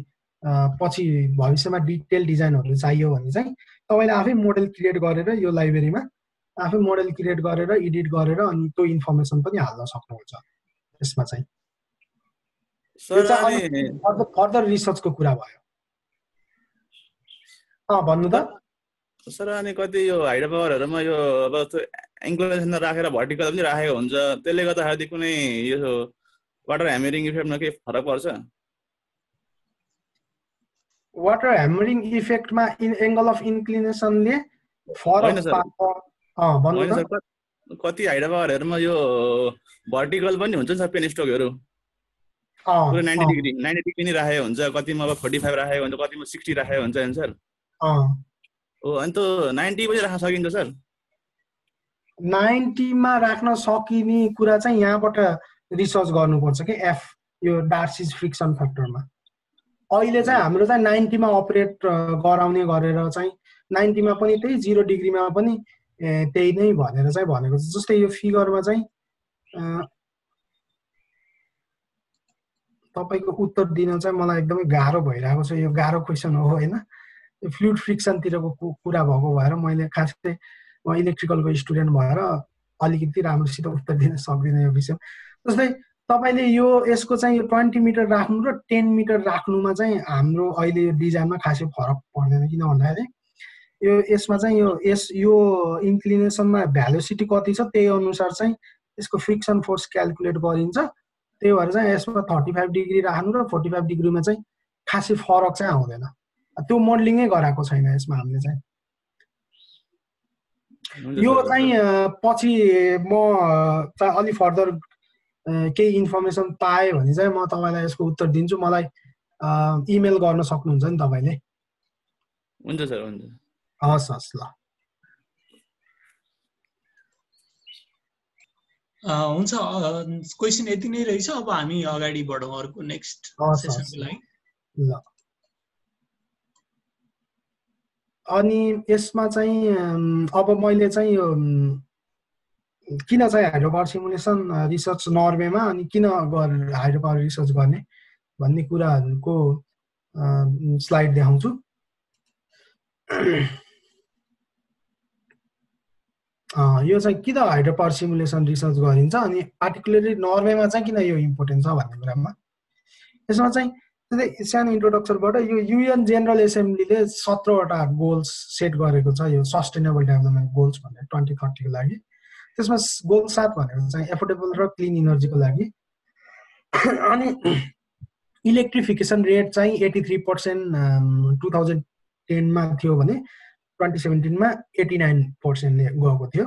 पछि भविष्यमा डिटेल डिजाइनहरू चाहियो भने चाहिँ तपाईँले आफै मोडेल क्रिएट गरेर यो लाइब्रेरीमा आफै मोडेल क्रिएट गरेर एडिट गरेर अनि त्यो इन्फर्मेसन पनि हाल्न सक्नुहुन्छ त्यसमा चाहिँ। फर्दर रिसर्चको कुरा भयो। भन्नु त सर। अनि कति यो हाइड्रो पावरहरूमा यो अब त्यो इन्क्लिनेसन राखेर भर्टिकल पनि राखेको हुन्छ, त्यसले गर्दाखेरि कुनै यो वाटर ह्यामरिङ इफेक्टमा केही फरक पर्छ? वाटर ह्यामरिङ इफेक्टमा एङ्गल अफ इन्क्लिनेसनले फरक पर्छ। कति हाइड्रो पावरहरूमा यो भर्टिकल पनि हुन्छ सर पेनस्टोकहरू 90 डिग्री नै राखेको हुन्छ, कतिमा अब 45 राखेको हुन्छ, कतिमा 60 राखेको हुन्छ नि सर। अनि त 90 पनि राख्न सकिन्छ सर? 90 मा राख्न सकिने कुरा चाहिँ यहाँबाट रिसर्च गर्नुपर्छ कि यो डार्सिस फ्रिक्सन फ्याक्टरमा। अहिले चाहिँ हाम्रो चाहिँ 90 मा अपरेट गराउने गरेर चाहिँ 90 मा पनि त्यही 0 डिग्रीमा पनि त्यही नै भनेर चाहिँ भनेको छ। जस्तै यो फिगरमा चाहिँ तपाईको उत्तर दिन चाहिँ मलाई एकदमै गाह्रो भइरहेको छ। यो गाह्रो क्वेसन हो हैन, फ्लुइड फ्रिक्सनतिरको कुरा भएको भएर मैले खासै इलेक्ट्रिकलको स्टुडेन्ट भएर अलिकति राम्रोसित उत्तर दिन सक्दिनँ यो विषयमा। जस्तै तपाईले यो यसको चाहिँ यो 20 मिटर राख्नु र 10 मिटर राख्नुमा चाहिँ हाम्रो अहिले यो डिजाइनमा खासै फरक पर्दैन। किन भन्दाखेरि यो यसमा चाहिँ यो इन्क्लिनेसनमा भ्यालोसिटी कति छ त्यही अनुसार चाहिँ यसको फ्रिक्सन फोर्स क्याल्कुलेट गरिन्छ। त्यही भएर चाहिँ यसमा 35 डिग्री राख्नु र 45 डिग्रीमा चाहिँ खासै फरक चाहिँ आउँदैन। त्यो मोडलिङै गराएको छैन यसमा हामीले चाहिँ। यो चाहिँ पछि म चाहिँ अलि फर्दर केही इन्फर्मेसन पाएँ भने चाहिँ म तपाईँलाई यसको उत्तर दिन्छु। मलाई इमेल गर्न सक्नुहुन्छ नि तपाईँले। हुन्छ सर, हुन्छ। हस् हस्, ल हुन्छ। क्वेसन यति नै रहेछ। अब हामी अगाडि बढौँ अर्को नेक्स्ट सेसनको लागि। ल अनि यसमा चाहिँ अब मैले चाहिँ यो किन चाहिँ हाइड्रो पावर सिमुलेसन रिसर्च नर्वेमा अनि किन हाइड्रो पावर रिसर्च गर्ने भन्ने कुराहरूको स्लाइड देखाउँछु। यो चाहिँ किन हाइड्रो पावर सिमुलेसन रिसर्च गरिन्छ अनि पार्टिकुलरली नर्वेमा चाहिँ किन यो इम्पोर्टेन्ट छ भन्ने कुरामा यसमा चाहिँ सानो इन्ट्रोडक्सनबाट यो युएन जेनरल एसेम्ब्लीले 17वटा गोल्स सेट गरेको छ यो सस्टेनेबल डेभलपमेन्ट गोल्स भनेर 2030 को लागि। त्यसमा गोल 7 भनेको चाहिँ एफोर्डेबल र क्लिन इनर्जीको लागि। अनि इलेक्ट्रिफिकेसन रेट चाहिँ 83% 2010 मा थियो भने 2017 मा 89% ले गएको थियो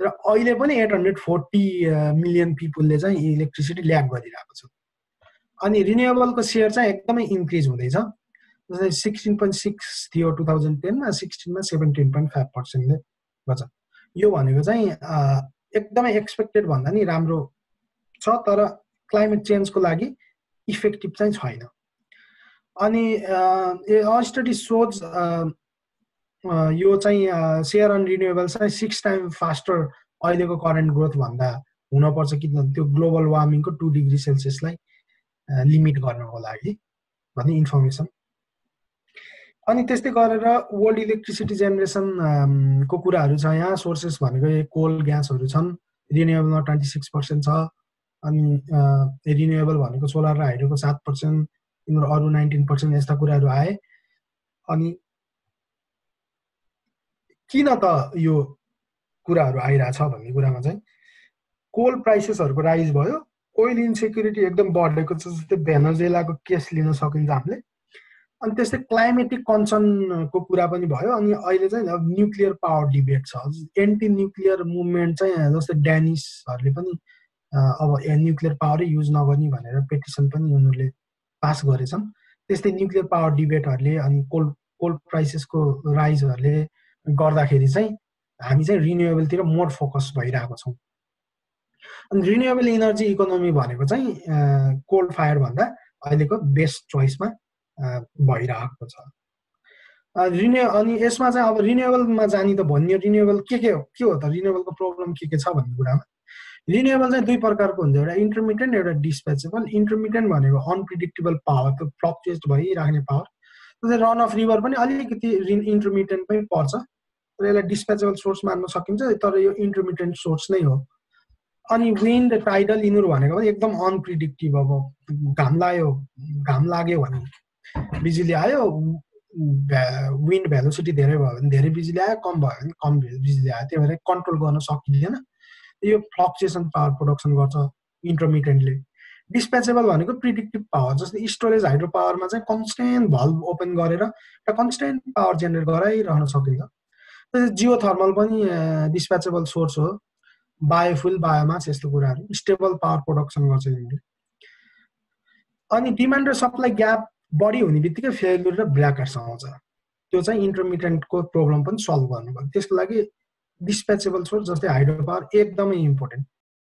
र अहिले पनि 840 मिलियन पिपलले चाहिँ इलेक्ट्रिसिटी ल्याक गरिरहेको छ। अनि रिन्युएबलको शेयर चाहिँ एकदमै इन्क्रिज हुँदैछ। जस्तै 16.6 थियो 2010 मा, 16 मा 17.5% ले गर्छ। यो भनेको चाहिँ एकदमै एक्सपेक्टेड भन्दा नि राम्रो छ, तर क्लाइमेट चेन्जको लागि इफेक्टिभ चाहिँ छैन। अनि स्टडी सोज यो चाहिँ शेयर अन रिन्युएबल चाहिँ 6 टाइम फास्टर अहिलेको करेन्ट ग्रोथ भन्दा हुनपर्छ। किनभने त्यो ग्लोबल वार्मिङको 2 डिग्री सेल्सियसलाई लिमिट गर्नको लागि भन्ने इन्फर्मेसन। अनि त्यस्तै गरेर वर्ल्ड इलेक्ट्रिसिटी जेनेरेसन को कुराहरू छ यहाँ। सोर्सेस भनेको कोल ग्यासहरू छन्, रिन्युएबलमा 26% छ, अनि रिन्युएबल भनेको सोलर र हाइड्रोको 7%, यिनीहरू अरू 19% यस्ता कुराहरू आए। अनि किन त यो कुराहरू आइरहेछ भन्ने कुरामा चाहिँ कोल प्राइसेसहरूको राइज भयो, ओइल इन्सेक्युरिटी एकदम बढेको छ, जस्तै भेनेजुएलाको केस लिन सकिन्छ हामीले। अनि त्यस्तै क्लाइमेटिक कन्सर्नको कुरा पनि भयो। अनि अहिले चाहिँ अब न्युक्लियर पावर डिबेट छ, एन्टी न्युक्लियर मुभमेन्ट चाहिँ जस्तै ड्यानिसहरूले पनि अब न्युक्लियर पावरै युज नगर्ने भनेर पेटिसन पनि उनीहरूले पास गरेछन्। त्यस्तै न्युक्लियर पावर डिबेटहरूले अनि कोल प्राइसेसको राइजहरूले गर्दाखेरि चाहिँ हामी चाहिँ रिन्युएबलतिर मोर फोकस भइरहेको छौँ। अनि रिन्युएबल इनर्जी इकोनोमी भनेको चाहिँ कोल फायर भन्दा अहिलेको बेस्ट चोइसमा भइरहेको छ। अनि यसमा चाहिँ अब रिन्युएबलमा जाने त भन्ने रिन्युएबल के हो त, रिन्युएबलको प्रब्लम के छ भन्ने कुरामा रिन्युएबल चाहिँ दुई प्रकारको हुन्छ, एउटा इन्टरमिटेन्ट, एउटा डिस्प्याचेबल। इन्टरमिटेन्ट भनेको अनप्रिडिक्टेबल पावर, त्यो फ्लक्चुएट भइराख्ने पावर। जस्तै रन अफ रिभर पनि अलिकति इन्टरमिटेन्टमै पर्छ, तर यसलाई डिस्प्याचेबल सोर्स मान्न सकिन्छ, तर यो इन्टरमिटेन्ट सोर्स नै हो। अनि विन्ड, टाइडल यिनीहरू भनेको पनि एकदम अनप्रिडिक्टिभ। अब घाम लाग्यो भने बिजुली आयो, विन्ड भेलोसिटी धेरै भयो भने धेरै बिजुली आयो, कम भयो भने कम बिजुली आयो, त्यही भएर कन्ट्रोल गर्न सकिँदैन। यो फ्लक्चुएसन पावर प्रोडक्सन गर्छ इन्टरमिटेन्टले। डिस्प्याचेबल भनेको प्रिडिक्टिभ पावर, जस्तै स्टोरेज हाइड्रो पावरमा चाहिँ कन्स्टेन्ट भल्भ ओपन गरेर एउटा कन्स्टेन्ट पावर जेनेरेट गराइरहन सकिन्छ। जियो थर्मल पनि डिस्प्याचेबल सोर्स हो, बायोफुल, बायोमास यस्तो कुराहरू स्टेबल पावर प्रोडक्सन गर्छ यिनीहरूले। अनि डिमान्ड र सप्लाई ग्याप बढी हुने बित्तिकै फेलियर र ब्ल्याकआउट्स आउँछ, त्यो चाहिँ इन्टरमिटेन्टको प्रब्लम पनि सल्भ गर्नुपर्छ। त्यसको लागि डिस्प्याचेबल सोर्स जस्तै हाइड्रो पावर एकदमै इम्पोर्टेन्ट।